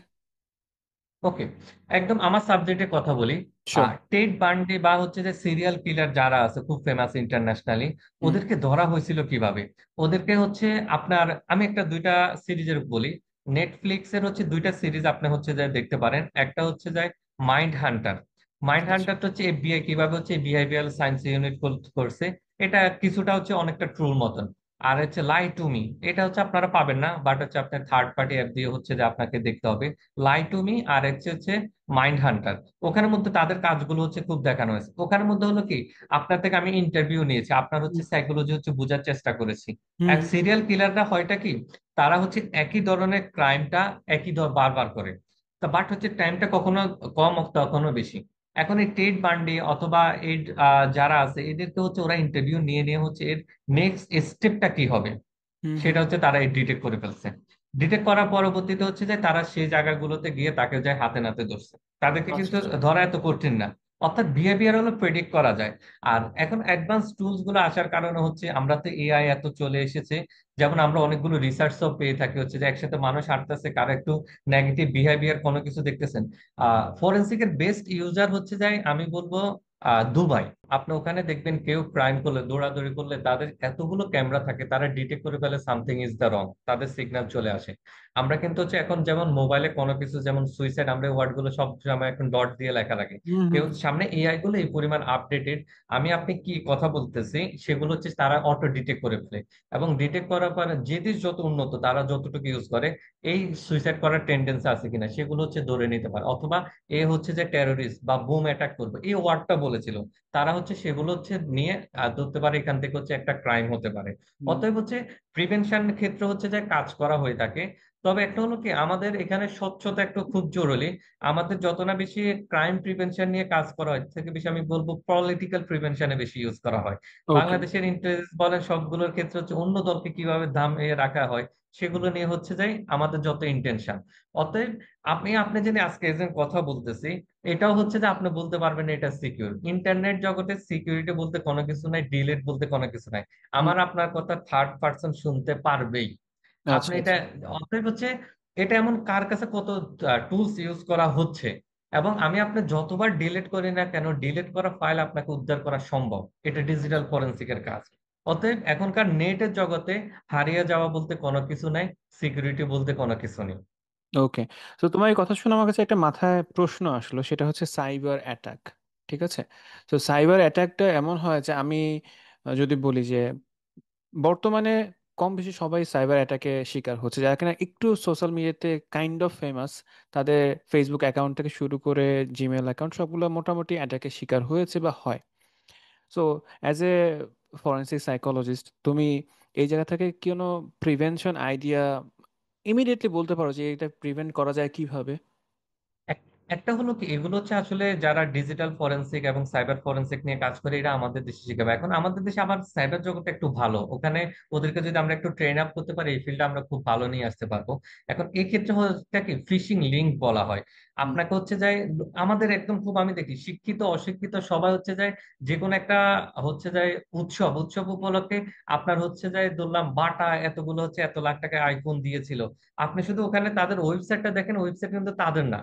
ওকে, একদম আমার সাবজেক্টে কথা বলি। শিওর। টেড বান্ডি বা হচ্ছে যে সিরিয়াল কিলার যারা আছে খুব ফেমাস ইন্টারন্যাশনালি, হুম ওদেরকে ধরা হয়েছিল কিভাবে? ওদেরকে হচ্ছে আপনার, আমি একটা দুইটা সিরিজের বলি। নেটফ্লিক্স এর হচ্ছে দুইটা সিরিজ আপনি হচ্ছে যে দেখতে পারেন। একটা হচ্ছে যে মাইন্ড হান্টার। মাইন্ড আচ্ছা। হান্টারটা হচ্ছে FBI কিভাবে হচ্ছে বিহেভিয়ারাল সায়েন্স ইউনিট করছে। এটা কিছুটা হচ্ছে অনেকটা ট্রুর মতন। আর হচ্ছে লাই টু মি, এটা হচ্ছে আপনারা পাবেন না, বাট হচ্ছে আপনার থার্ড পার্টি অ্যাপ দিয়ে হচ্ছে যে আপনাকে দেখতে হবে। লাই টু মি আর হচ্ছে হচ্ছে মাইন্ড হান্টার। ওখানের মধ্যে তাদের কাজগুলো হচ্ছে খুব দেখানো হয়েছে। ওখানের মধ্যে হলো কি, আপনার থেকে আমি ইন্টারভিউ নিয়েছি, আপনার হচ্ছে হুম সাইকোলজি হচ্ছে বোঝার চেষ্টা করেছি। হুম এক সিরিয়াল কিলাররা হয়টা কি, তারা হচ্ছে একই ধরনের ক্রাইমটা বারবার করে। তা বাট হচ্ছে টাইমটা কখনো কম কখনো বেশি। এখন এই টেড বান্ডি অথবা এই যারা আছে এদেরকে হচ্ছে ওরা ইন্টারভিউ নিয়ে নিয়ে হচ্ছে এর নেক্সট স্টেপটা কি হবে হুম হুম সেটা হচ্ছে তারা ডিটেক্ট করে ফেলছে। ডিটেক্ট করার পরবর্তীতে হচ্ছে যে তারা সেই জায়গাগুলোতে গিয়ে তাকে যায় হাতে নাতে ধরছে। তাদেরকে আচ্ছা কিন্তু আচ্ছা। ধরা এত কঠিন না। অর্থাৎ বিহেভিয়ার হলো প্রেডিক্ট করা যায়। আর এখন অ্যাডভান্স টুলস গুলো আসার কারণে হচ্ছে আমরা তো AI এত চলে এসেছে। যেমন আমরা অনেকগুলো রিসার্চও পেয়ে থাকি হচ্ছে যে একসাথে মানুষ হাঁটতেছে, কারো একটু নেগেটিভ বিহেভিয়ার কোনো কিছু দেখতেছেন। ফরেন্সিকের বেস্ট ইউজার হচ্ছে যায় আমি বলবো দুবাই। আপনি ওখানে দেখবেন কেউ ক্রাইম করলে, দৌড়াদৌড়ি করলে, তাদের এতগুলো ক্যামেরা থাকে, তারা ডিটেক্ট করে ফেলে সামথিং ইজ দ্য রং, তাদের সিগন্যাল চলে আসে। আমরা কিন্তু হচ্ছে এখন যেমন মোবাইলে কোনো কিছু যেমন সুইসাইড, আমরা ওয়ার্ড গুলো সব সময় এখন ডট দিয়ে লেখা লাগে। হুম হুম কেউ সামনে AI গুলো এই পরিমাণ আপডেটেড, আমি আপনি কি কথা বলতেছি সেগুলো হচ্ছে তারা অটো ডিটেক্ট করে ফেলে। এবং ডিটেক্ট করার পর যে দেশ যত উন্নত, তারা যতটুকু ইউজ করে এই সুইসাইড করার টেন্ডেন্সি আছে কিনা সেগুলো হচ্ছে ধরে নিতে পারে। অথবা এ হচ্ছে যে টেরোরিস্ট বা বুম অ্যাটাক করবে, এই ওয়ার্ডটা বলেছিল, তারা হচ্ছে সেগুলো হচ্ছে নিয়ে ধরতে পারে এখান থেকে হচ্ছে একটা ক্রাইম হতে পারে। হুম অতএব হচ্ছে প্রিভেনশন ক্ষেত্রে হচ্ছে যে কাজ করা হয়ে থাকে। তবে একটা হলো কি, আমাদের এখানে স্বচ্ছতা একটু খুব জরুরি। আমাদের যত না বেশি ক্রাইম প্রিভেনশন নিয়ে কাজ করা হয়, এর থেকে বেশি আমি বলবো পলিটিক্যাল প্রিভেনশনে বেশি ইউজ করা হয়। ওকে। বাংলাদেশের ইন্টারেস্ট বলেন সবগুলোর ক্ষেত্রে হচ্ছে অন্য দলকে কিভাবে দামিয়ে রাখা হয়, সেগুলো নিয়ে হচ্ছে যে আমাদের যত ইন্টেনশন। অতএব আপনি আপনি যিনি আজকে এজেন্ট কথা বলতেছি, এটাও হচ্ছে যে আপনি বলতে পারবেন এটা সিকিউর। ইন্টারনেট জগতে সিকিউরিটি বলতে কোনো কিছু নাই, ডিলেট বলতে কোনো কিছু নাই। হুম। আমার আপনার কথা থার্ড পার্সন শুনতে পারবেই। আচ্ছা আপনি এটা, আচ্ছা। অতএব হচ্ছে এটা এমন কার কাছে কত টুলস ইউজ করা হচ্ছে। এবং আমি আপনি যতবার ডিলিট করি না কেন, ডিলিট করা ফাইল আপনাকে উদ্ধার করা সম্ভব। এটা ডিজিটাল ফরেন্সিকের কাজ। অতএব এখনকার নেটের জগতে হারিয়ে যাওয়া বলতে কোনো কিছু নাই, সিকিউরিটি বলতে কোনো কিছু নেই। ওকে, তো তোমার এই কথা শুনে আমার কাছে একটা মাথায় প্রশ্ন আসলো, সেটা হচ্ছে সাইবার অ্যাটাক। ঠিক আছে, তো সাইবার অ্যাটাকটা এমন হয় যে আমি যদি বলি যে বর্তমানে কম বেশি সবাই সাইবার অ্যাটাকে শিকার হচ্ছে, যারা কিনা একটু সোশ্যাল মিডিয়াতে কাইন্ড অফ ফেমাস, তাদের ফেসবুক অ্যাকাউন্ট থেকে শুরু করে জিমেল অ্যাকাউন্ট সবগুলো মোটামুটি অ্যাটাকের শিকার হয়েছে বা হয়। So as a forensic psychologist, তুমি এই জায়গা থেকে কোনো প্রিভেনশন আইডিয়া ইমিডিয়েটলি বলতে পারো যে এটা প্রিভেন্ট করা যায় কিভাবে? একটা হলো কি, এগুলো হচ্ছে আসলে যারা ডিজিটাল ফরেনসিক এবং সাইবার ফরেনসিক নিয়ে কাজ করে এরা আমাদের দেশে শিখাবে। এখন আমাদের দেশে আবার সাইবার জগৎটা একটু ভালো, ওখানে ওদেরকে যদি আমরা একটু ট্রেন আপ করতে পারি এই ফিল্ডে আমরা খুব ভালো নিয়ে আসতে পারবো। এখন এই ক্ষেত্রে হচ্ছে কি, ফিশিং লিংক বলা হয়। হুম আপনাকে হচ্ছে যায়, আমাদের একদম খুব আমি দেখি শিক্ষিত অশিক্ষিত সবাই হচ্ছে যায় যে কোনো একটা হচ্ছে যায় উৎসব উৎসব উপলক্ষে আপনার হচ্ছে যায় ধরলাম বাটা এতগুলো হচ্ছে এত লাখ টাকা আইফোন দিয়েছিল। আপনি শুধু ওখানে তাদের ওয়েবসাইটটা দেখেন, ওয়েবসাইট কিন্তু তাদের না।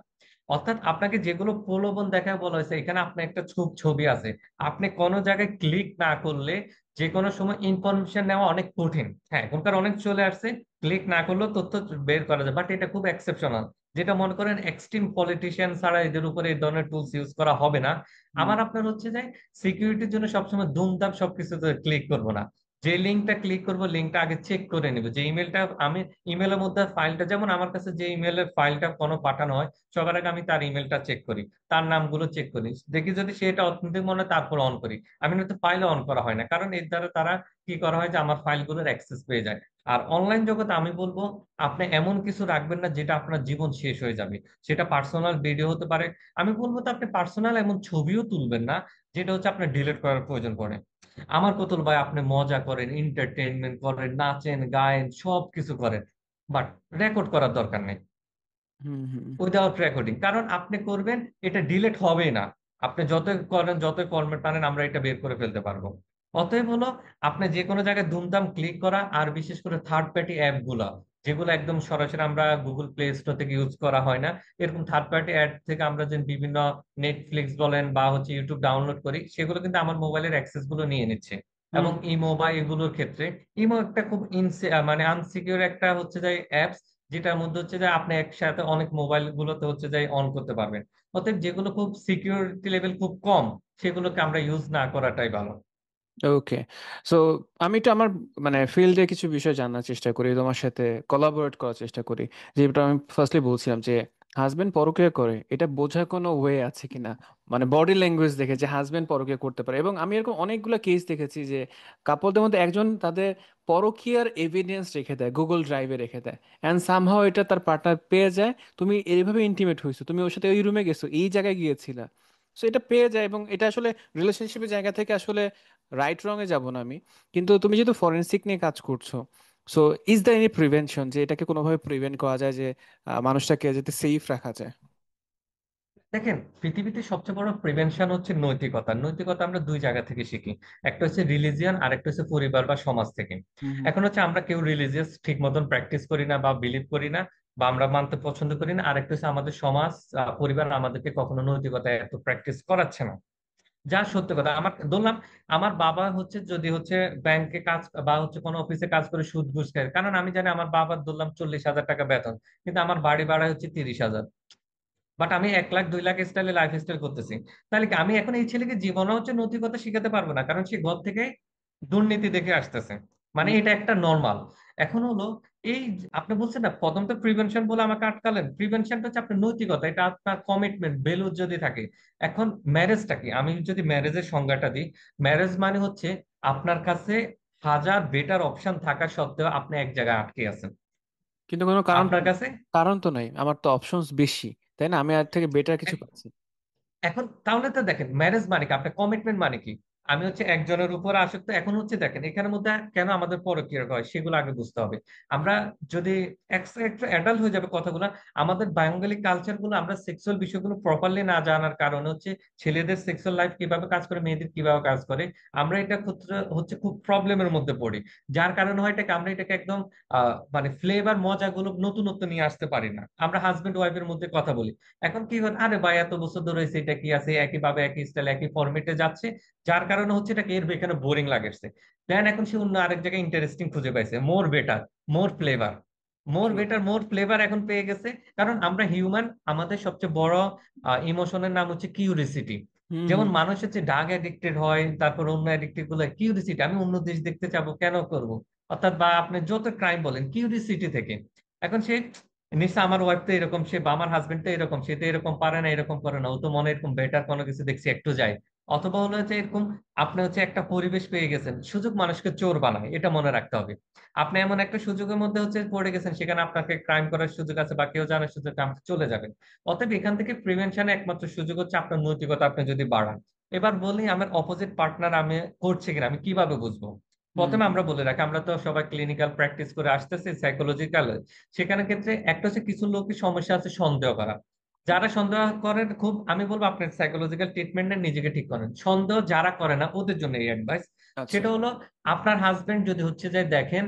অর্থাৎ আপনাকে যেগুলো প্রলোভন দেখায় বলা হয়েছে এখানে আপনার একটা ছবি আছে, আপনি কোনো জায়গায় ক্লিক না করলে যে কোনো সময় ইনফরমেশন নেওয়া অনেক কঠিন। হ্যাঁ, এখনকার অনেক চলে আসছে, ক্লিক না করলেও তথ্য বের করা যায়, বাট এটা খুব এক্সেপশনাল। যেটা মনে করেন এক্সট্রিম পলিটিশিয়ান ছাড়া এদের উপরে এই ধরনের টুলস ইউজ করা হবে না। হুম আমার আপনার হচ্ছে যে সিকিউরিটির জন্য সবসময় দুমদাম সবকিছুতে ক্লিক করবো না। যে লিঙ্কটা ক্লিক করব, লিঙ্কটা আগে চেক করে নিব যে ইমেলটা আমি, ইমেলের মধ্যে ফাইলটা, যেমন আমার কাছে যে ইমেলের ফাইলটা কোনো পাঠানো হয়, সবার আগে আমি তার ইমেলটা চেক করি, তার নামগুলো চেক করি, দেখি যদি সেটা অথেন্টিক মনে হয় তারপর অন করি। আমি কিন্তু ফাইলে অন করা হয় না, কারণ এর দ্বারা তারা কি করা হয় যে আমার ফাইলগুলোর অ্যাক্সেস পেয়ে যায়। আর অনলাইন জগতে আমি বলবো আপনি এমন কিছু রাখবেন না যেটা আপনার জীবন শেষ হয়ে যাবে। সেটা পার্সোনাল ভিডিও হতে পারে, আমি বলবো তো আপনি পার্সোনাল এমন ছবিও তুলবেন না যেটা হচ্ছে আপনার ডিলিট করার প্রয়োজন পড়ে। আমার কতল ভাই, আপনি মজা করেন, এন্টারটেইনমেন্ট করেন, নাচেন গায়েন সব কিছু করেন, বাট রেকর্ড করার দরকার নেই হুম হুম। Without recording. কারণ আপনি করবেন, এটা ডিলেট হবে না। আপনি যতই করেন, যতই ফরম্যাট টানেন, আমরা এটা বের করে ফেলতে পারবো। অতএব হলো আপনি যে কোনো জায়গায় দুমদাম ক্লিক করা, আর বিশেষ করে থার্ড পার্টি অ্যাপ গুলা, যেগুলো একদম সরাসরি আমরা গুগল প্লে স্টোর থেকে ইউজ করা হয় না, এরকম থার্ড পার্টি অ্যাপ থেকে আমরা যে বিভিন্ন নেটফ্লিক্স বলেন বা হচ্ছে ইউটিউব ডাউনলোড করি, সেগুলো কিন্তু আমার মোবাইলের অ্যাক্সেস গুলো নিয়ে নিচ্ছে। হুম। এবং ইমো বা এগুলোর ক্ষেত্রে, ইমো একটা খুব মানে আনসিকিউর একটা হচ্ছে যে অ্যাপস, যেটার মধ্যে হচ্ছে যে আপনি একসাথে অনেক মোবাইল গুলোতে হচ্ছে যে অন করতে পারবেন। অতএব যেগুলো খুব সিকিউরিটি লেভেল খুব কম, সেগুলোকে আমরা ইউজ না করাটাই ভালো। ওকে। সো আমি তো আমার মানে ফিল্ডে কিছু বিষয় জানার চেষ্টা করি, তোমার সাথে কোলাবোরেট করার চেষ্টা করি। যেটা আমি ফার্স্টলি বলছিলাম যে হাজবেন্ড পরকীয়া করে এটা বোঝার কোনো ওয়ে আছে কিনা, মানে বডি ল্যাঙ্গুয়েজ দেখে যে হাজবেন্ড পরকীয়া করতে পারে। এবং আমি এরকম অনেকগুলো কেস দেখেছি যে কাপলদের মধ্যে একজন তাদের পরকীয়ার এভিডেন্স রেখে দেয়, গুগল ড্রাইভে রেখে দেয়, অ্যান্ড সামহাও এটা তার পার্টনার পেয়ে যায়। তুমি এইভাবে ইন্টিমেট হয়েছো, তুমি ওর সাথে ওই রুমে গেছো, এই জায়গায় গিয়েছিলা। সো এটা পেয়ে যায়, এবং এটা আসলে রিলেশনশিপের জায়গা থেকে আসলে রাইট রং এ যাব না আমি। কিন্তু তুমি যেহেতু ফরেনসিক নিয়ে কাজ করছো, so is the any prevention যে এটাকে কোনোভাবে প্রিভেন্ট করা যায়, যে মানুষটাকে যাতে সেফ রাখা যায়? দেখেন, পৃথিবীতে সবচেয়ে বড় প্রিভেনশন হচ্ছে নৈতিকতা। নৈতিকতা আমরা দুই জায়গা থেকে শিখি, একটা হচ্ছে রিলিজিয়ান আর একটা হচ্ছে পরিবার বা সমাজ থেকে। হুম এখন হচ্ছে আমরা কেউ রিলিজিয়াস ঠিক মতন প্র্যাকটিস করি না বা বিলিভ করি না, বা আমরা মানতে পছন্দ করি না। আর একটা হচ্ছে আমাদের সমাজ, পরিবার আমাদেরকে কখনো নৈতিকতা এত প্র্যাকটিস করাচ্ছে না। যা সত্য কথা, আমার ধরলাম আমার বাবা হচ্ছে যদি হচ্ছে ব্যাংকে কাজ বা হচ্ছে কোনো অফিসে কাজ করে সুদ ঘুষ খায়, কারণ আমি জানি আমার বাবার ধরলাম 40,000 টাকা বেতন, কিন্তু আমার বাড়ি ভাড়া হচ্ছে 30,000, বাট আমি 1 লাখ 2 লাখ স্টাইলে লাইফ স্টাইল করতেছি। তাহলে কি আমি এখন এই ছেলেকে জীবনে হচ্ছে নৈতিকতা শিখাতে পারবো না? কারণ সে ঘর থেকে দুর্নীতি দেখে আসতেছে, মানে হুম। এটা একটা নর্মাল। এখন হলো এই আপনি বলছেন না প্রথম তো প্রিভেনশন বলে আমাকে আটকালেন, প্রিভেনশনটা হচ্ছে আপনার নৈতিকতা, এটা আপনার কমিটমেন্ট ভ্যালু যদি থাকে। এখন ম্যারেজটা কি, আমি যদি ম্যারেজের সংজ্ঞাটা দিই, ম্যারেজ মানে হচ্ছে আপনার কাছে হাজার বেটার অপশন থাকা সত্ত্বেও আপনি এক জায়গায় আটকে আছেন। কিন্তু কোনো কারণ তো আপনার নেই। কাছে কারণ তো নাই, আমার তো অপশনস বেশি, তাই না? আমি আর থেকে বেটার কিছু পাচ্ছি। এখন তাহলে তো দেখেন, ম্যারেজ মানে কি, আপনার কমিটমেন্ট মানে কি? আমি হচ্ছে একজনের উপর আসক্ত। এখন হচ্ছে দেখেন এখানের মধ্যে কেন আমাদের পরকীয়া হয় সেগুলো আগে বুঝতে হবে। আমরা যদি একটু অ্যাডাল্ট হয়ে যাবে কথাগুলো, আমাদের বাঙালি কালচার গুলো, আমরা সেক্সুয়াল বিষয়গুলো প্রপারলি না জানার কারণে হচ্ছে ছেলেদের সেক্সুয়াল লাইফ কিভাবে কাজ করে, মেয়েদের কিভাবে কাজ করে, আমরা এটা ক্ষেত্রে হচ্ছে খুব প্রবলেমের মধ্যে পড়ি। যার কারণে হয় এটাকে আমরা এটাকে একদম মানে ফ্লেভার মজাগুলো নতুনত্ব নিয়ে আসতে পারি না। আমরা হাজবেন্ড ওয়াইফের মধ্যে কথা বলি, এখন কি হয়, আরে ভাই এত বছর ধরে হয়েছে, এটা কি আছে, একই ভাবে একই স্টাইল একই ফরম্যাটে যাচ্ছে, যার কারণে হচ্ছে এটাকে এর এখানে বোরিং লাগছে। দেন এখন সে অন্য আরেক জায়গায় ইন্টারেস্টিং খুঁজে পাইছে, মোর বেটার, মোর ফ্লেভার, মোর True. বেটার মোর ফ্লেভার এখন পেয়ে গেছে। কারণ আমরা হিউম্যান, আমাদের সবচেয়ে বড় ইমোশনের নাম হচ্ছে কিউরিসিটি। হুম যেমন হুম। মানুষ হচ্ছে ড্রাগ অ্যাডিক্টেড হয়, তারপর অন্য অ্যাডিক্টেড গুলো কিউরিসিটি, আমি অন্য দেশ দেখতে চাবো, কেন করব, অর্থাৎ বা আপনি যত ক্রাইম বলেন কিউরিসিটি থেকে। এখন সে নিশ্চয় আমার ওয়াইফ তো এরকম, সে বা আমার হাজবেন্ড তো এরকম, সে তো এরকম পারে না, এরকম করে না, ও তো মনে এরকম বেটার কোনো কিছু দেখছি একটু যায়। অথবা হলো হচ্ছে এরকম, আপনি হচ্ছে একটা পরিবেশ পেয়ে গেছেন, সুযোগ মানুষকে চোর বানায়, এটা মনে রাখতে হবে। আপনি এমন একটা সুযোগের মধ্যে হচ্ছে পড়ে গেছেন, সেখানে আপনাকে ক্রাইম করার সুযোগ আছে বা কেউ জানার সুযোগ, আপনি চলে যাবেন। অতএব এখান থেকে প্রিভেনশনে একমাত্র সুযোগ হচ্ছে আপনার নৈতিকতা আপনি যদি বাড়ান। এবার বলি আমার অপোজিট পার্টনার আমি করছে কিনা আমি কিভাবে বুঝবো? হুম প্রথমে হুম। আমরা বলে রাখি, আমরা তো সবাই ক্লিনিক্যাল প্র্যাকটিস করে আসতেছি, সাইকোলজিক্যাল, সেখানে ক্ষেত্রে একটা হচ্ছে কিছু লোকের সমস্যা আছে সন্দেহ করা। যারা সন্দেহ করেন খুব, আমি বলবো আপনার সাইকোলজিক্যাল ট্রিটমেন্ট নেন, নিজেকে ঠিক করেন। সন্দেহ যারা করে না ওদের জন্য এই অ্যাডভাইস। আচ্ছা। সেটা হলো, আপনার হাজবেন্ড যদি হচ্ছে যে দেখেন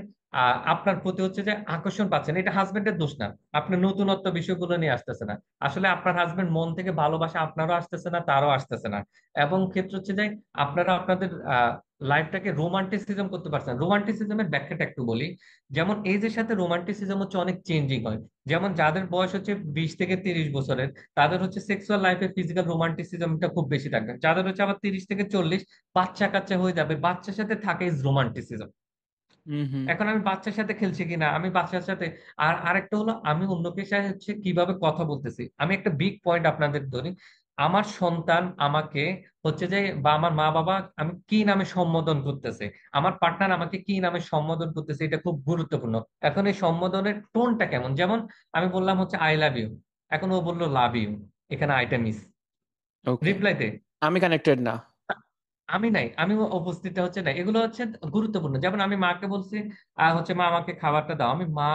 আপনার প্রতি হচ্ছে যে আকর্ষণ পাচ্ছেন, এটা হাজবেন্ডের দোষ না, আপনার নতুনত্ব বিষয়গুলো নিয়ে আসতেছে না। আসলে আপনার হাজবেন্ড মন থেকে ভালোবাসা আপনারও আসতেছে না, তারও আসতেছে না। এবং ক্ষেত্র হচ্ছে যে আপনারা আপনাদের লাইফটাকে রোমান্টিসিজম করতে পারছেন। রোমান্টিসিজমের ব্যাখ্যাটা একটু বলি। যেমন এজের সাথে রোমান্টিসিজম হচ্ছে অনেক চেঞ্জিং হয়। যেমন যাদের বয়স হচ্ছে 20 থেকে 30 বছরের, তাদের হচ্ছে সেক্সুয়াল লাইফে ফিজিক্যাল রোমান্টিসিজমটা খুব বেশি থাকবে। যাদের হচ্ছে আবার 30 থেকে 40, বাচ্চা কাচ্চা হয়ে যাবে, বাচ্চার সাথে থাকে ইজ রোমান্টিসিজম। হুম হুম। এখন আমি বাচ্চার সাথে খেলছি কিনা, আমি বাচ্চার সাথে। আর আরেকটা হলো আমি অন্যকে সাথে হচ্ছে কিভাবে কথা বলতেছি। আমি একটা বিগ পয়েন্ট আপনাদের ধরি, আমার সন্তান আমাকে হচ্ছে যে, বা আমার মা বাবা আমি কি নামে সম্বোধন করতেছে, আমার পার্টনার আমাকে কি নামে সম্বোধন করতেছে, এটা খুব গুরুত্বপূর্ণ। এখন এই সম্বোধনের টোনটা কেমন, যেমন আমি বললাম হচ্ছে আই লাভ ইউ, এখন ও বললো লাভ ইউ, এখানে আইটা মিস ওকে। রিপ্লাইতে। আমি কানেক্টেড না। আমি নাই, আমি উপস্থিত হচ্ছে না, এগুলো হচ্ছে গুরুত্বপূর্ণ। যেমন আমি মাকে বলছি হচ্ছে মা আমাকে খাবারটা দাও, আমি মা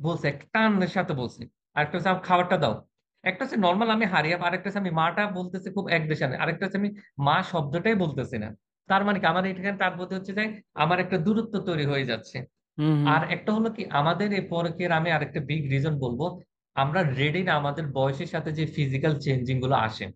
বলছে একটা টানের সাথে বলছি। আরেকটা হচ্ছে আমার খাবারটা দাও, একটা হচ্ছে নর্মাল আমি হারিয়ে, আরেকটা হচ্ছে আমি মাটা বলতেছি খুব একদেশানে, আরেকটা হচ্ছে আমি মা শব্দটাই বলতেছি না। তার মানে কি আমার এখানে তার প্রতি হচ্ছে যে আমার একটা দূরত্ব তৈরি হয়ে যাচ্ছে। হুম হুম আর একটা হলো কি আমাদের এই পরকের আমি আরেকটা বিগ রিজন বলবো, আমরা রেডি না আমাদের বয়সের সাথে যে ফিজিক্যাল চেঞ্জিং গুলো আসে।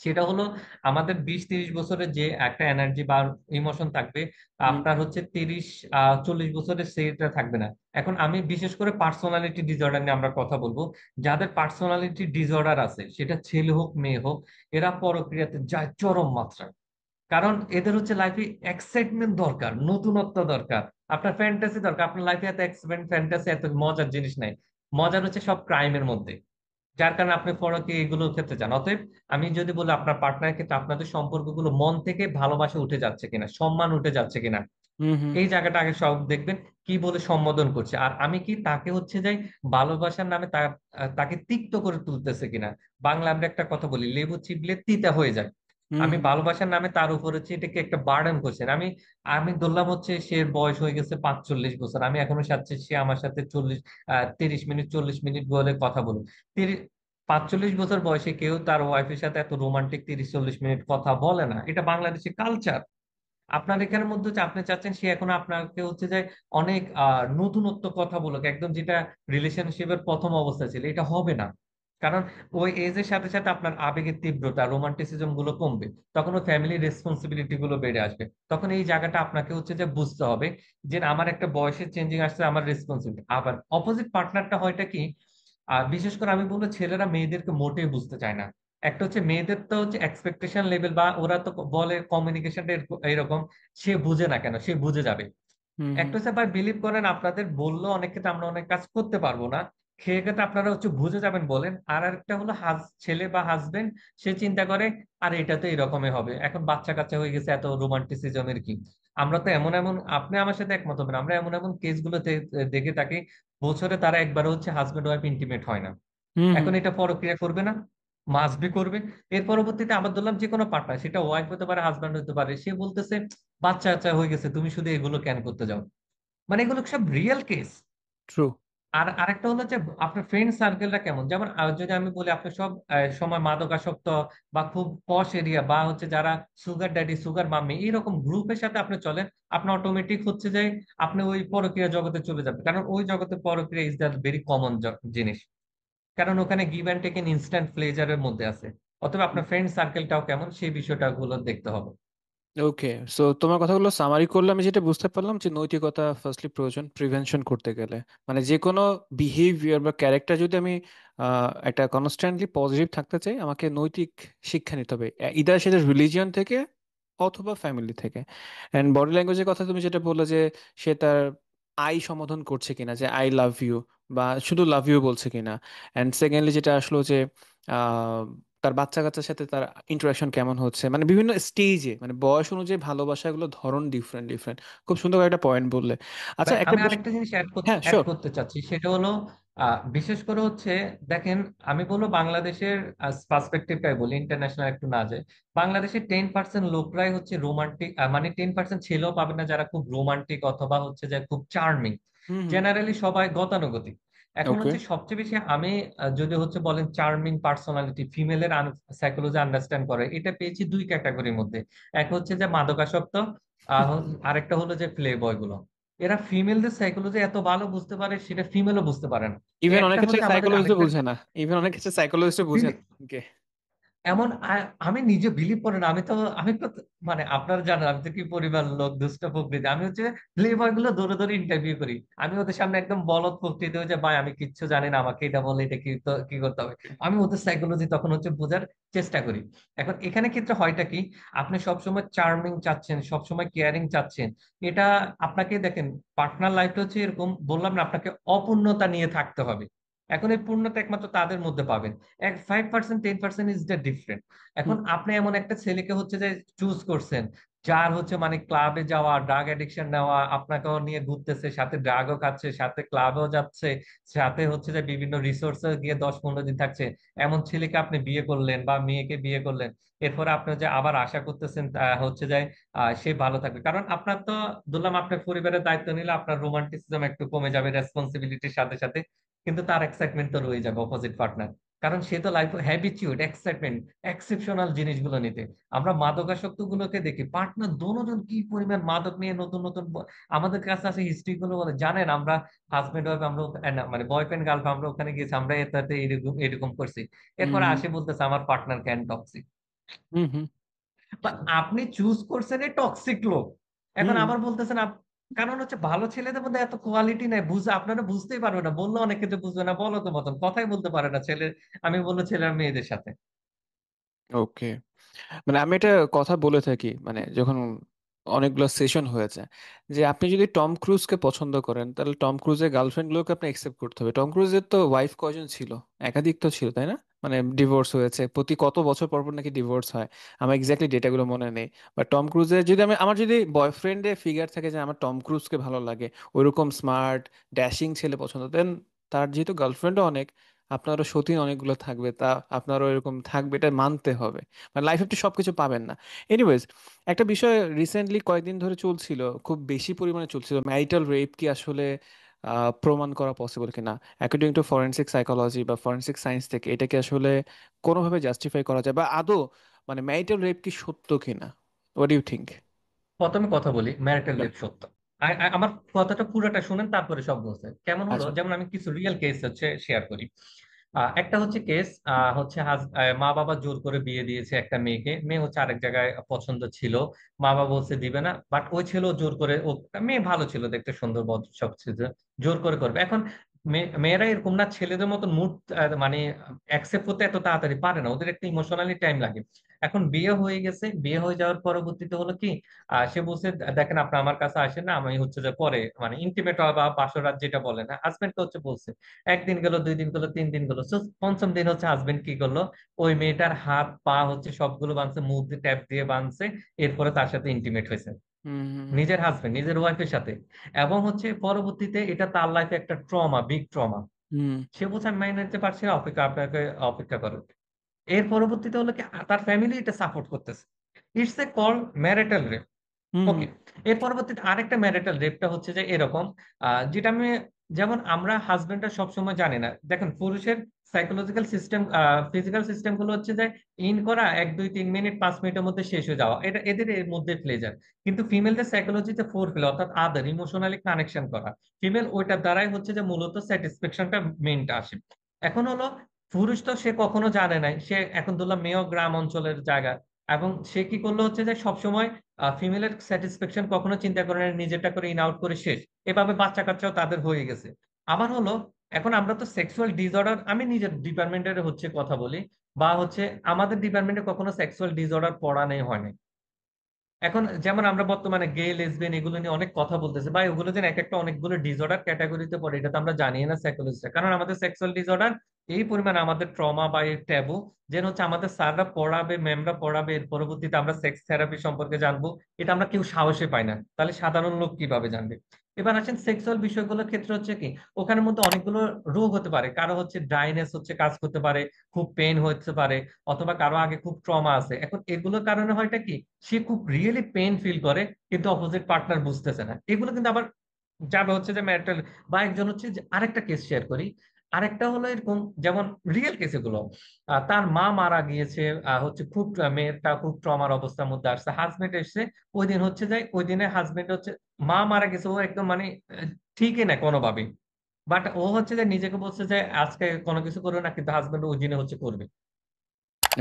সেটা হলো আমাদের 20-30 বছরের যে একটা এনার্জি বা ইমোশন থাকবে, হুম আপনার হচ্ছে 30-40 বছরের সেটা থাকবে না। এখন আমি বিশেষ করে পার্সোনালিটি ডিসঅর্ডার নিয়ে আমরা কথা বলবো। যাদের পার্সোনালিটি ডিসঅর্ডার আছে, সেটা ছেলে হোক মেয়ে হোক, এরা পরক্রিয়াতে যায় চরম মাত্রায়। কারণ এদের হচ্ছে লাইফে এক্সাইটমেন্ট দরকার, নতুনত্ব দরকার, আপনার ফ্যান্টাসি দরকার। আপনার লাইফে এত এক্সাইটমেন্ট ফ্যান্টাসি এত মজার জিনিস নাই, মজার হচ্ছে সব ক্রাইমের মধ্যে। যার কারণে আপনি পরকে এগুলোর ক্ষেত্রে যান। অতএব আমি যদি বলি আপনার পার্টনারের ক্ষেত্রে আপনাদের সম্পর্কগুলো মন থেকে ভালোবাসা উঠে যাচ্ছে কিনা, সম্মান উঠে যাচ্ছে কিনা, হুম হুম এই জায়গাটা আগে সব দেখবেন। কি বলে সম্বোধন করছে, আর আমি কি তাকে হচ্ছে যাই ভালোবাসার নামে তাকে তিক্ত করে তুলতেছে কিনা। বাংলা আমরা একটা কথা বলি, লেবু চিপলে তিতা হয়ে যায়। হুম আমি হুম ভালোবাসার নামে তার উপর হচ্ছে এটাকে একটা বার্ডেন করছেন। আমি আমি ধরলাম হচ্ছে সে বয়স হয়ে গেছে 45 বছর, আমি এখনো চাচ্ছি সে আমার সাথে 30 মিনিট 40 মিনিট বলে কথা বলুন। 45 বছর বয়সে কেউ তার ওয়াইফের সাথে এত রোমান্টিক 30-40 মিনিট কথা বলে না, এটা বাংলাদেশি কালচার। আপনার এখানের মধ্যে হচ্ছে আপনি চাচ্ছেন সে এখন আপনাকে হচ্ছে যে অনেক নতুনত্ব কথা বলুক, একদম যেটা রিলেশনশিপের প্রথম অবস্থা ছিল, এটা হবে না। কারণ ওই এজের সাথে সাথে আপনার আবেগের তীব্রতা রোমান্টিসিজম গুলো কমবে, তখন ওই ফ্যামিলি রেসপন্সিবিলিটি গুলো বেড়ে আসবে। তখন এই জায়গাটা আপনাকে হচ্ছে যে বুঝতে হবে যে না, আমার একটা বয়সের চেঞ্জিং আসছে, আমার রেসপন্সিবিলিটি। আবার অপোজিট পার্টনারটা হয়টা কি, বিশেষ করে আমি বলবো ছেলেরা মেয়েদেরকে মোটেই বুঝতে চায় না। একটা হচ্ছে মেয়েদের তো হচ্ছে এক্সপেকটেশন লেভেল, বা ওরা তো বলে কমিউনিকেশনটা এরকম, সে বুঝে না কেন, সে বুঝে যাবে। হুম হুম একটা হচ্ছে ভাই বিলিভ করেন আপনাদের বললেও অনেক ক্ষেত্রে আমরা অনেক কাজ করতে পারবো না, সেক্ষেত্রে আপনারা হচ্ছে বুঝে যাবেন বলেন। আর একটা হলো ছেলে বা হাজবেন্ড, সে চিন্তা করে আর এটা তো এরকমই হবে, এখন বাচ্চা কাচ্চা হয়ে গেছে, এত রোমান্টিসিজমের কি। আমরা তো এমন এমন, আপনি আমার সাথে একমত হবেন, আমরা এমন এমন কেসগুলো দেখে থাকি, বছরে তারা একবার হচ্ছে হাজবেন্ড ওয়াইফ ইন্টিমেট হয় না। হুম হুম এখন এটা পরক্রিয়া করবে না, মাস্ট বি করবে। এর পরবর্তীতে আবার ধরলাম যে কোনো পার্টনার, সেটা ওয়াইফ হতে পারে হাজব্যান্ড হতে পারে, সে বলতেছে বাচ্চা কাচ্চা হয়ে গেছে, তুমি শুধু এগুলো কেন করতে যাও। মানে এগুলো সব রিয়েল কেস। ট্রু। আর আরেকটা হলো যে আপনার ফ্রেন্ড সার্কেলটা কেমন, যেমন যদি আমি বলি আপনি সব সময় মাদকাসক্ত বা খুব পশ এরিয়া, বা হচ্ছে যারা সুগার ড্যাডি সুগার মাম্মি এরকম গ্রুপের সাথে আপনি চলেন, আপনার অটোমেটিক হচ্ছে যে আপনি ওই পরক্রিয়া জগতে চলে যাবেন। কারণ ওই জগতে পরক্রিয়া ইজ দ্য ভেরি কমন জিনিস। কারণ ওখানে give and take in instant প্লেজারের মধ্যে আছে। অথবা আপনার ফ্রেন্ড সার্কেলটাও কেমন সেই বিষয়টা গুলো দেখতে হবে। ওকে। সো তোমার কথাগুলো সামারি করলে আমি যেটা বুঝতে পারলাম যে নৈতিকতা ফার্স্টলি প্রয়োজন প্রিভেনশন করতে গেলে। মানে যে কোনো বিহেভিয়ার বা ক্যারেক্টার যদি আমি একটা কনস্ট্যান্টলি পজিটিভ থাকতে চাই, আমাকে নৈতিক শিক্ষা নিতে হবে, ইদার সেটা রিলিজিয়ন থেকে অথবা ফ্যামিলি থেকে। অ্যান্ড বডি ল্যাঙ্গুয়েজের কথা তুমি যেটা বললে যে সে তার আই সম্বোধন করছে কিনা, যে আই লাভ ইউ বা শুধু লাভ ইউ বলছে কিনা। অ্যান্ড সেকেন্ডলি যেটা আসলো যে আহ, তার বাচ্চা কাচ্চার সাথে তার ইন্টারাকশন কেমন হচ্ছে, মানে বিভিন্ন স্টেজে মানে বয়স অনুযায়ী ভালোবাসাগুলো ধরন ডিফারেন্ট ডিফারেন্ট। খুব সুন্দর একটা পয়েন্ট বললে। আচ্ছা ভাই একটা আমি বিষয়। আরেকটা জিনিস হ্যাঁ অ্যাড শিওর। করতে চাচ্ছি, সেটা হলো বিশেষ করে হচ্ছে দেখেন, আমি বলবো বাংলাদেশের পার্সপেক্টিভটাই বলি, ইন্টারন্যাশনাল একটু না যায়। বাংলাদেশের 10% লোকরাই হচ্ছে রোমান্টিক, মানে 10% ছেলেও পাবে না যারা খুব রোমান্টিক অথবা হচ্ছে যে খুব চার্মিং। হুম হুম। জেনারেলি সবাই গতানুগতিক। এখন ওকে। হচ্ছে সবচেয়ে বেশি আমি যদি হচ্ছে বলেন চার্মিং পার্সোনালিটি ফিমেলের সাইকোলজি আন্ডারস্ট্যান্ড করে, এটা পেয়েছি দুই ক্যাটাগরির মধ্যে। এক হচ্ছে যে মাদকাসক্ত, আরেকটা হলো যে প্লে বয় গুলো। এরা ফিমেলদের সাইকোলজি এত ভালো বুঝতে পারে, সেটা ফিমেলও বুঝতে পারে না। ইভেন অনেক একটা ক্ষেত্রে হচ্ছে আমাদের সাইকোলজিস্টও আরেকটা, বুঝে না, ইভেন অনেক ক্ষেত্রে সাইকোলজিস্টও বুঝে না। ওকে। এমন আমি নিজে বিলিভ করি না। আমি তো মানে আপনারা জানেন আমি তো কি পরিবার লোক, দুষ্ট প্রকৃতি। আমি হচ্ছে প্লে বয় গুলো ধরে ধরে ইন্টারভিউ করি। আমি ওদের সামনে একদম বলদ প্রকৃতি হয়ে যে ভাই আমি কিচ্ছু জানি না, আমাকে এটা বলে এটা কি করতে হবে। আমি ওদের সাইকোলজি তখন হচ্ছে বোঝার চেষ্টা করি। এখন এখানে ক্ষেত্রে হয়টা কি, আপনি সবসময় চার্মিং চাচ্ছেন, সবসময় কেয়ারিং চাচ্ছেন, এটা আপনাকে দেখেন, পার্টনার লাইফটা হচ্ছে এরকম, বললাম না আপনাকে অপূর্ণতা নিয়ে থাকতে হবে। এখন এই পূর্ণতা একমাত্র তাদের মধ্যে পাবেন। 5%, 10% ইজ দ্য ডিফারেন্ট। এখন হুম আপনি এমন একটা ছেলেকে হচ্ছে যে চুজ করছেন, যার হচ্ছে মানে ক্লাবে যাওয়া, ড্রাগ এডিকশন নেওয়া, আপনাকেও নিয়ে ঘুরতেছে, সাথে ড্রাগও খাচ্ছে, সাথে ক্লাবেও যাচ্ছে, সাথে হচ্ছে যে বিভিন্ন রিসোর্সে গিয়ে 10-15 দিন থাকছে। এমন ছেলেকে আপনি বিয়ে করলেন বা মেয়েকে বিয়ে করলেন, এরপরে আপনি যে আবার আশা করতেছেন হচ্ছে যে সে ভালো থাকবে। কারণ আপনার তো ধরলাম আপনার পরিবারের দায়িত্ব নিলে আপনার রোমান্টিসিজম একটু কমে যাবে রেসপন্সিবিলিটির সাথে সাথে, কিন্তু তার এক্সাইটমেন্ট তো রয়ে যাবে অপোজিট পার্টনার। কারণ সে তো লাইফ হ্যাবিচুয়েট, এক্সাইটমেন্ট, এক্সেপশনাল জিনিসগুলো নিতে। আমরা মাদকাসক্ত গুলোকে দেখি, পার্টনার দোনোজন কি পরিমাণ মাদক নিয়ে নতুন নতুন আমাদের কাছে আছে হিস্ট্রি গুলো বলে, জানেন আমরা হাজবেন্ড ওয়াইফ, আমরা না, মানে বয়ফ্রেন্ড গার্লফ্রেন্ড, আমরা ওখানে গেছি, আমরা এটাতে এরকম এরকম করছি। এরপরে হুম আসে বলতেছে আমার পার্টনার ক্যান টক্সিক। হুম হুম বা আপনি চুজ করছেন এই টক্সিক লোক, এখন হুম আবার বলতেছেন কারণ হচ্ছে ভালো ছেলেদের মধ্যে এত কোয়ালিটি নাই, আপনারা বুঝতেই পারবে না, বললে অনেক ক্ষেত্রে বুঝবে না, বলো তো মতন কথাই বলতে পারে না ছেলে। আমি বলবো ছেলে আর মেয়েদের সাথে। ওকে। মানে আমি এটা কথা বলে থাকি, মানে যখন অনেকগুলো সেশন হয়েছে, যে আপনি যদি টম ক্রুজকে পছন্দ করেন তাহলে টম ক্রুজের গার্লফ্রেন্ড গুলোকে আপনি একসেপ্ট করতে হবে। টম ক্রুজের তো ওয়াইফ কয়জন ছিল? একাধিক তো ছিল, তাই না? মানে ডিভোর্স হয়েছে, প্রতি কত বছর পর পর নাকি ডিভোর্স হয়। আমার এক্স্যাক্টলি ডেটাগুলো মনে নেই। বা টম ক্রুজের যদি আমার যদি বয়ফ্রেন্ডের ফিগার থাকে যে আমার টম ক্রুজকে ভালো লাগে, ওইরকম স্মার্ট ড্যাশিং ছেলে পছন্দ, দেন তার যেহেতু গার্লফ্রেন্ডও অনেক, আপনারও সতীন অনেকগুলো থাকবে, তা আপনারও এরকম থাকবে, এটা মানতে হবে। মানে লাইফে আপনি সবকিছু পাবেন না। এনিওয়েজ, একটা বিষয় রিসেন্টলি কয়েকদিন ধরে চলছিল, খুব বেশি পরিমাণে চলছিল, ম্যারিটাল রেপ কি আসলে প্রমাণ করা পসিবল কিনা। অ্যাকর্ডিং টু ফরেনসিক সাইকোলজি বা ফরেনসিক সায়েন্স থেকে এটা কি আসলে কোনোভাবে জাস্টিফাই করা যায়, বা আদৌ মানে ম্যারিটাল রেপ কি সত্য কিনা? What do you think? প্রথমে কথা বলি, ম্যারিটাল রেপ সত্য। আমার কথাটা পুরোটা শুনেন, তারপরে সব বলছে কেমন হলো। আচ্ছা। যেমন আমি কিছু রিয়েল কেস হচ্ছে শেয়ার করি। একটা হচ্ছে কেস, হচ্ছে মা বাবা জোর করে বিয়ে দিয়েছে একটা মেয়েকে, মেয়ে হচ্ছে আরেক জায়গায় পছন্দ ছিল, মা বাবা বলছে দিবে না, বাট ওই ছেলেও জোর করে, ও মেয়ে ভালো ছিল দেখতে, সুন্দর ভদ্র সব ছিল, জোর করে করবে। এখন মেয়েরা এরকম না, ছেলেদের মতন মুড মানে অ্যাকসেপ্ট করতে এত তাড়াতাড়ি পারে না, ওদের একটা ইমোশনালি টাইম লাগে। এখন বিয়ে হয়ে গেছে, বিয়ে হয়ে যাওয়ার পরবর্তীতে হলো কি, সে বলছে দেখেন আপনি আমার কাছে আসেন না, আমি হচ্ছে যে পরে মানে ইন্টিমেট বা বাসরাত যেটা বলে না, হাজবেন্ডকে হচ্ছে বলছে। একদিন গেল, 2 দিন গেল, 3 দিন গেল, পঞ্চম দিন হচ্ছে হাজবেন্ড কি করলো, ওই মেয়েটার হাত পা হচ্ছে সবগুলো বাঁধছে, মুখ দিয়ে ট্যাপ দিয়ে বাঁধছে, এরপরে তার সাথে ইন্টিমেট হয়েছে, হুম হুম নিজের হাজবেন্ড নিজের ওয়াইফের সাথে। এবং হচ্ছে পরবর্তীতে এটা তার লাইফে একটা ট্রমা, বিগ ট্রমা। হুম সে বলছে আমি মাইনে নিতে পারছি না, আপনাকে অপেক্ষা করো। এর পরবর্তীতে হলো কি, তার ফ্যামিলি এটা সাপোর্ট করতেছে। It's a call marital rape. Hmm hmm okay. এর পরবর্তীতে আরেকটা ম্যারিটাল রেপটা হচ্ছে যে এরকম, যেটা আমি, যেমন আমরা হাজবেন্ডরা সবসময় জানি না, দেখেন পুরুষের সাইকোলজিক্যাল সিস্টেম, ফিজিক্যাল সিস্টেম গুলো হচ্ছে যে ইন করা 1 2 3 মিনিট 5 মিনিটের মধ্যে শেষ হয়ে যাওয়া, এটা এদের এর মধ্যে প্লেজার। কিন্তু ফিমেলদের সাইকোলজিতে ফোর ফিল, অর্থাৎ আদার ইমোশনালি কানেকশন করা, ফিমেল ওইটার দ্বারাই হচ্ছে যে মূলত স্যাটিসফ্যাকশনটা মেইনটা আসে। এখন হলো পুরুষ তো সে কখনো জানে নাই, সে এখন ধরলাম মেয়েও গ্রাম অঞ্চলের জায়গা, এবং সে কি করলো হচ্ছে যে সবসময় ফিমেলের স্যাটিসফ্যাকশন কখনো চিন্তা করে না, নিজেরটা করে ইন আউট করে শেষ। এভাবে বাচ্চা কাচ্চাও তাদের হয়ে গেছে। আবার হলো, এখন আমরা তো সেক্সুয়াল ডিসঅর্ডার, আমি নিজের ডিপার্টমেন্টের হচ্ছে কথা বলি, বা হচ্ছে আমাদের ডিপার্টমেন্টে কখনো সেক্সুয়াল ডিসঅর্ডার পড়ানোই হয় নাই। এখন যেমন আমরা বর্তমানে গে লেসবিয়ান এগুলো নিয়ে অনেক কথা বলতেছে, ভাই ওগুলো যেন এক একটা অনেকগুলো ডিসঅর্ডার ক্যাটাগরিতে পড়ে, এটা তো আমরা জানি না সাইকোলজিস্ট, কারণ আমাদের সেক্সুয়াল ডিসঅর্ডার এই পরিমাণ আমাদের ট্রমা বা এই ট্যাবু, যেন হচ্ছে আমাদের স্যাররা পড়াবে, ম্যামরা পড়াবে, এর পরবর্তীতে আমরা সেক্স থেরাপি সম্পর্কে জানবো, এটা আমরা কেউ সাহসে পাই না, তাহলে সাধারণ লোক কিভাবে জানবে। এবার আসেন সেক্সুয়াল বিষয়গুলোর ক্ষেত্রে হচ্ছে কি, ওখানের মধ্যে অনেকগুলো রোগ হতে পারে, কারো হচ্ছে ড্রাইনেস হচ্ছে কাজ করতে পারে, খুব পেন হতে পারে, অথবা কারো আগে খুব ট্রমা আছে। এখন এগুলোর কারণে হয়টা কি, সে খুব রিয়েলি পেন ফিল করে, কিন্তু অপোজিট পার্টনার বুঝতেছে না, এগুলো কিন্তু আবার যাবে হচ্ছে যে ম্যারিটাল। বা একজন হচ্ছে যে আরেকটা কেস শেয়ার করি, আরেকটা হলো এরকম, যেমন রিয়েল কেস এগুলো, তার মা মারা গিয়েছে, হচ্ছে খুব মেয়েটা খুব ট্রমার অবস্থার মধ্যে আসছে, হাজবেন্ড এসছে, ওই দিন হচ্ছে যে ওই দিনে হাজবেন্ড হচ্ছে, মা মারা গেছে, ও একদম মানে ঠিকই না কোনোভাবেই, বাট ও হচ্ছে যে নিজেকে বলছে যে আজকে কোনো কিছু করবে না, কিন্তু হাজবেন্ড ওই দিনে হচ্ছে করবে।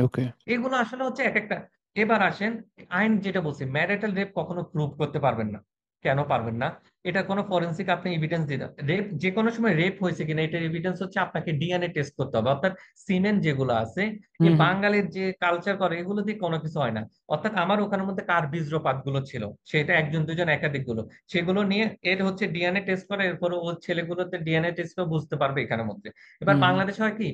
ওকে। এগুলো আসলে হচ্ছে এক একটা। এবার আসেন, আইন যেটা বলছি, ম্যারিটাল রেপ কখনো প্রুভ করতে পারবেন না। কেন পারবেন না? এটা কোনো ফরেন্সিক আপনি এভিডেন্স দিতে, রেপ যে কোনো সময় রেপ হয়েছে কিনা এটার এভিডেন্স হচ্ছে আপনাকে ডিএনএ টেস্ট করতে হবে। অর্থাৎ সিমেন্ট যেগুলো আছে, এই হুম হুম বাঙালির যে কালচার করে এগুলো দিয়ে কোনো কিছু হয় না। অর্থাৎ আমার ওখানের মধ্যে কার বীর্যপাত গুলো ছিল, সেটা একজন দুজন একাধিক গুলো, সেগুলো নিয়ে এর হচ্ছে ডিএনএ টেস্ট করে, এরপরে ও ছেলেগুলোতে ডিএনএ টেস্ট করে বুঝতে পারবে এখানের মধ্যে। এবার হুম বাংলাদেশে হয় কি,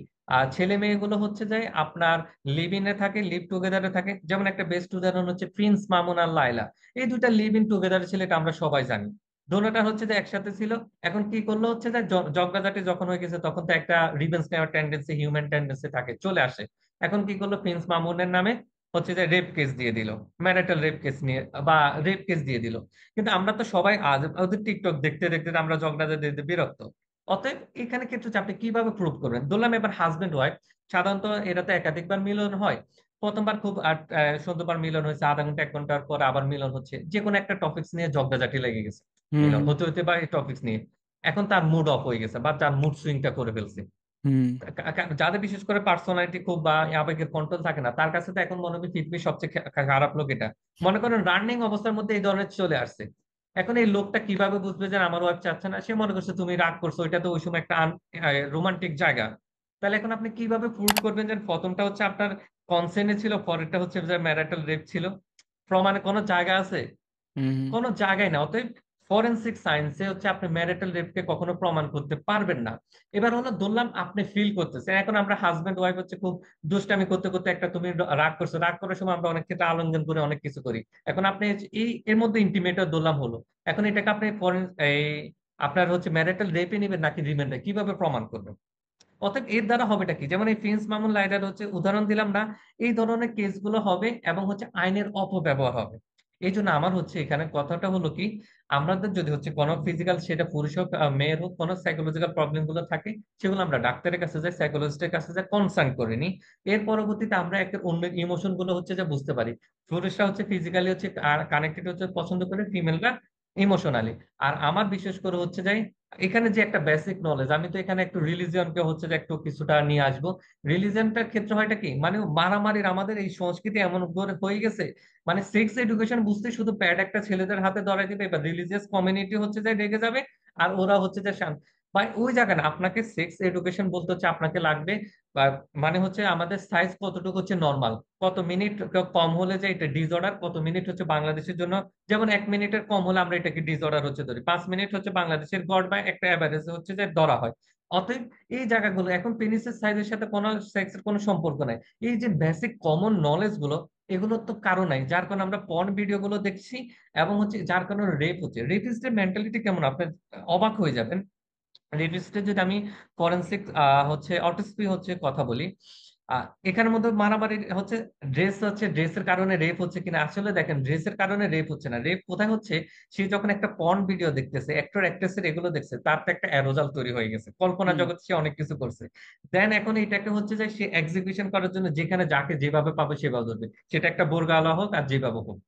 ছেলে মেয়েগুলো হচ্ছে যে আপনার লিভ ইনে থাকে, লিভ টুগেদারে থাকে। যেমন একটা বেস্ট উদাহরণ হচ্ছে প্রিন্স মামুন আর লায়লা। এই দুইটা লিভ ইন টুগেদার ছিল, এটা আমরা সবাই জানি। দোনোটা হচ্ছে যে একসাথে ছিল। এখন কি করলো হচ্ছে যে ঝগড়াঝাটি যখন হয়ে গেছে, তখন তো একটা রিভেঞ্জ নেওয়ার টেন্ডেন্সি, হিউম্যান টেন্ডেন্সি থাকে, চলে আসে। এখন কি করলো, প্রিন্স মামুনের নামে হচ্ছে যে রেপ কেস দিয়ে দিল, ম্যারিটাল রেপ কেস নিয়ে, বা রেপ কেস দিয়ে দিল। কিন্তু আমরা তো সবাই আজ ওদের টিকটক দেখতে দেখতে আমরা ঝগড়াঝাটি দেখতে বিরক্ত। অতএব এখানে ক্ষেত্রে হচ্ছে আপনি কিভাবে প্রুভ করবেন? ধরলাম এবার হাজবেন্ড ওয়াইফ, সাধারণত এরা তো একাধিকবার মিলন হয়। প্রথমবার খুব সুন্দরবার মিলন হয়েছে, আধা ঘন্টা 1 ঘন্টার পর আবার মিলন হচ্ছে, যে কোনো একটা টপিক্স নিয়ে ঝগড়াঝাটি লেগে গেছে। হুম মিলন হতে হতে বা এই টপিক্স নিয়ে, এখন তার মুড অফ হয়ে গেছে বা তার মুড সুইংটা করে ফেলছে। হুম যাদের বিশেষ করে পার্সোনালিটি খুব বা আবেগের কন্ট্রোল থাকে না, তার কাছে তো এখন মনে হয় পৃথিবীর সবচেয়ে খারাপ লোক এটা। মনে করেন রানিং অবস্থার মধ্যে এই ধরনের চলে আসছে। এখন এই লোকটা কিভাবে বুঝবে যে আমার ওয়াইফ চাচ্ছে না? সে মনে করছে তুমি রাগ করছো, ওইটা তো ওই সময় একটা রোমান্টিক জায়গা। তাহলে এখন আপনি কিভাবে প্রুভ করবেন যে প্রথমটা হচ্ছে আপনার কনসেন্টে ছিল, পরেরটা হচ্ছে যে ম্যারিটাল রেপ ছিল? প্রমাণে কোনো জায়গা আছে? হুম কোনো জায়গায় না। অতএব ফরেনসিক সায়েন্সে হচ্ছে আপনি ম্যারিটাল রেপকে কখনো প্রমাণ করতে পারবেন না। এবার হলো ধরলাম আপনি ফিল করতেছেন, এখন আমরা হাজবেন্ড ওয়াইফ হচ্ছে খুব দুষ্টামি করতে করতে একটা, তুমি রাগ করছো, রাগ করার সময় আমরা অনেক ক্ষেত্রে আলিঙ্গন করে অনেক কিছু করি। এখন আপনি এই এর মধ্যে ইন্টিমেটর ধরলাম হলো, এখন এটাকে আপনি ফরেন এই আপনার হচ্ছে ম্যারিটাল রেপে নেবেন নাকি রিমেন্ডে, কিভাবে প্রমাণ করবেন? অতএব এর দ্বারা হবেটা কি, যেমন এই প্রিন্স মামুন লাইডার হচ্ছে উদাহরণ দিলাম না, এই ধরনের কেসগুলো হবে এবং হচ্ছে আইনের অপব্যবহার হবে। এই জন্য আমার হচ্ছে এখানে কথাটা হলো কি, আমাদের যদি হচ্ছে কোনো ফিজিক্যাল, সেটা পুরুষ হোক মেয়ের হোক, কোনো সাইকোলজিক্যাল প্রবলেম গুলো থাকে, সেগুলো আমরা ডাক্তারের কাছে যাই, সাইকোলজিস্টের কাছে যাই, কনসার্ন করে নিই। এর পরবর্তীতে আমরা একটা অন্যের ইমোশন গুলো হচ্ছে যে বুঝতে পারি। পুরুষরা হচ্ছে ফিজিক্যালি হচ্ছে কানেক্টেড হচ্ছে পছন্দ করে, ফিমেলরা ইমোশনালি। আর আমার বিশেষ করে হচ্ছে যাই এখানে যে একটা বেসিক নলেজ, আমি তো এখানে একটু রিলিজিয়নকে হচ্ছে যে একটু কিছুটা নিয়ে আসবো। রিলিজিয়নটার ক্ষেত্রে হয়টা কি, মানে মারামারির আমাদের এই সংস্কৃতি এমন করে হয়ে গেছে, মানে সেক্স এডুকেশন বুঝতে শুধু প্যাড একটা ছেলেদের হাতে ধরাই দিবে, এবার রিলিজিয়াস কমিউনিটি হচ্ছে যে রেগে যাবে, আর ওরা হচ্ছে যে শান্ত। ভাই ওই জায়গায় না, আপনাকে সেক্স এডুকেশন বলতে হচ্ছে আপনাকে লাগবে বা মানে হচ্ছে আমাদের সাইজ কতটুকু হচ্ছে নর্মাল, কত মিনিট কম হলে যে এটা ডিসঅর্ডার, কত মিনিট হচ্ছে বাংলাদেশের জন্য, যেমন 1 মিনিটের কম হলে আমরা এটাকে ডিসঅর্ডার হচ্ছে ধরি, 5 মিনিট হচ্ছে বাংলাদেশের গড় বা একটা অ্যাভারেজ হচ্ছে যে ধরা হয়। অতএব এই জায়গাগুলো, এখন পেনিসের সাইজের সাথে কোনো সেক্সের কোনো সম্পর্ক নাই। এই যে বেসিক কমন নলেজ গুলো, এগুলোর তো কারণ নাই, যার কারণে আমরা পর্ন ভিডিও গুলো দেখছি, এবং হচ্ছে যার কারণে রেপ হচ্ছে। রেপিস্টের মেন্টালিটি কেমন আপনি অবাক হয়ে যাবেন। রেপিস্টের যদি আমি ফরেন্সিক হচ্ছে অটিস্পি হচ্ছে কথা বলি, এখানের মধ্যে মারামারি হচ্ছে, ড্রেস হচ্ছে, ড্রেসের কারণে রেপ হচ্ছে কিনা, আসলে দেখেন ড্রেসের কারণে রেপ হচ্ছে না। রেপ কোথায় হচ্ছে, সে যখন একটা পর্ন ভিডিও দেখতেছে, অ্যাক্টর অ্যাক্ট্রেসের এগুলো দেখছে, তার তো একটা অ্যারোজাল তৈরি হয়ে গেছে, কল্পনা হুম জগৎ সে অনেক কিছু করছে। দেন এখন এটাকে হচ্ছে যে সে এক্সিবিশন করার জন্য যেখানে যাকে যেভাবে পাবে সেভাবে ধরবে, সেটা একটা বোরকা আলা হোক আর যেভাবে হোক।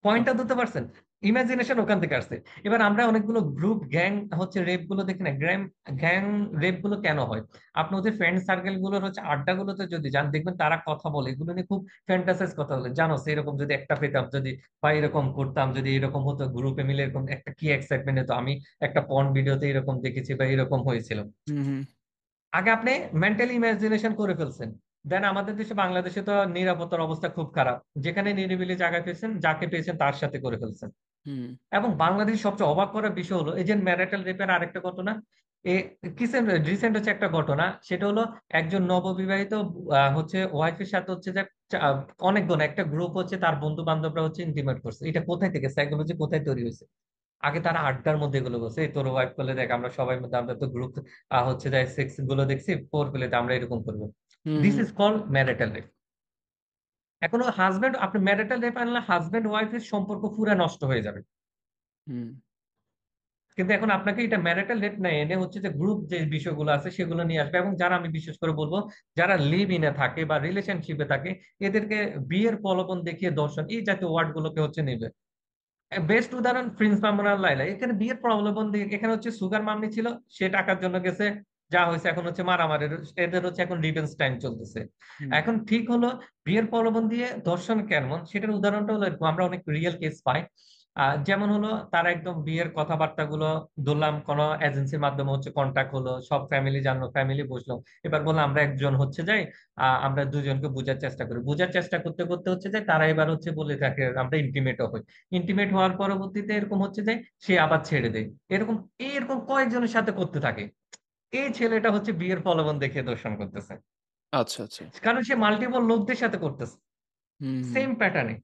পয়েন্টটা ধরতে পারছেন? ইমাজিনেশন ওখান থেকে আসছে। এবার আমরা অনেকগুলো গ্রুপ গ্যাং হচ্ছে রেপ গুলো দেখি না, গ্যাং গ্যাং রেপ গুলো কেন হয়? আপনি ওদের ফ্রেন্ড সার্কেল গুলোর হচ্ছে আড্ডা গুলোতে যদি যান, দেখবেন তারা কথা বলে এগুলো নিয়ে, খুব ফ্যান্টাসাইজ কথা বলে, জানো এরকম যদি একটা পেতাম, যদি বা এরকম করতাম, যদি এরকম হতো, গ্রুপে মিলে এরকম একটা কি এক্সাইটমেন্ট হতো, আমি একটা পর্ন ভিডিওতে এরকম দেখেছি বা এরকম হয়েছিল। হুম হুম আগে আপনি মেন্টালি ইমাজিনেশন করে ফেলছেন। দেন আমাদের দেশে বাংলাদেশে তো নিরাপত্তার অবস্থা খুব খারাপ, যেখানে নিরিবিলি জায়গায় পেয়েছেন, যাকে পেয়েছেন তার সাথে করে ফেলছেন। হুম এবং বাংলাদেশ সবচেয়ে অবাক করার বিষয় হলো এই যে ম্যারিটাল রেপের আরেকটা ঘটনা, এ রিসেন্ট হচ্ছে একটা ঘটনা, সেটা হলো একজন নববিবাহিত হচ্ছে ওয়াইফের সাথে হচ্ছে যে আহ, অনেকজন একটা গ্রুপ হচ্ছে তার বন্ধু বান্ধবরা হচ্ছে ইন্টিমেট করছে। এটা কোথায় থেকে সাইকোলজি কোথায় তৈরি হয়েছে? আগে তারা আড্ডার মধ্যে এগুলো বলছে, "এই তোর ওয়াইফ করলে দেখ, আমরা সবাই মধ্যে আমরা তো গ্রুপ হচ্ছে যে সেক্স গুলো দেখছি, পর পেলে আমরা এরকম করবো।" হুম this hmm is call marital rape. এখন হাজব্যান্ড, আপনি ম্যারিটাল রেপ আনলে হাজব্যান্ড ওয়াইফের সম্পর্ক পুরো নষ্ট হয়ে যাবে। হুম কিন্তু এখন আপনাকে এটা ম্যারিটাল রেট না এনে হচ্ছে যে গ্রুপ যে বিষয়গুলো আছে সেগুলো নিয়ে আসবে, এবং যারা, আমি বিশেষ করে বলবো, যারা লিভ ইনে থাকে বা রিলেশনশিপে থাকে, এদেরকে বিয়ের প্রলোভন দেখিয়ে দর্শন এই জাতীয় ওয়ার্ড গুলোকে হচ্ছে নেবে। বেস্ট উদাহরণ প্রিন্স মামুন আর লায়লা, এখানে বিয়ের প্রলোভন দিয়ে, এখানে হচ্ছে সুগার মাম্মি ছিল, সে টাকার জন্য গেছে যা হয়েছে এখন হচ্ছে মারামারি, এদের হচ্ছে এখন রিভেঞ্জ টাইম চলতেছে। হুম এখন ঠিক হলো বিয়ের প্রলোভন দিয়ে ধর্ষণ কেমন, সেটার উদাহরণটা হলো এরকম, আমরা অনেক রিয়েল কেস পাই। যেমন হলো তারা একদম বিয়ের কথাবার্তা গুলো ধরলাম কোন এজেন্সির মাধ্যমে হচ্ছে কন্ট্যাক্ট হলো, সব ফ্যামিলি জানলো, ফ্যামিলি বসলো, এবার বললো আমরা একজন হচ্ছে যাই, আমরা দুজনকে বোঝার চেষ্টা করি, বোঝার চেষ্টা করতে করতে হচ্ছে যে তারা এবার হচ্ছে বলে থাকে আমরা ইন্টিমেটও হই। ইন্টিমেট হওয়ার পরবর্তীতে এরকম হচ্ছে যে সে আবার ছেড়ে দেয়। এরকম এরকম কয়েকজনের সাথে করতে থাকে। এই ছেলেটা হচ্ছে বিয়ের প্রলোভন দেখে দর্শন করতেছে, আচ্ছা আচ্ছা। কারণ সে মাল্টিপল লোকদের সাথে করতেছে হুম হুম। সেম প্যাটার্নে।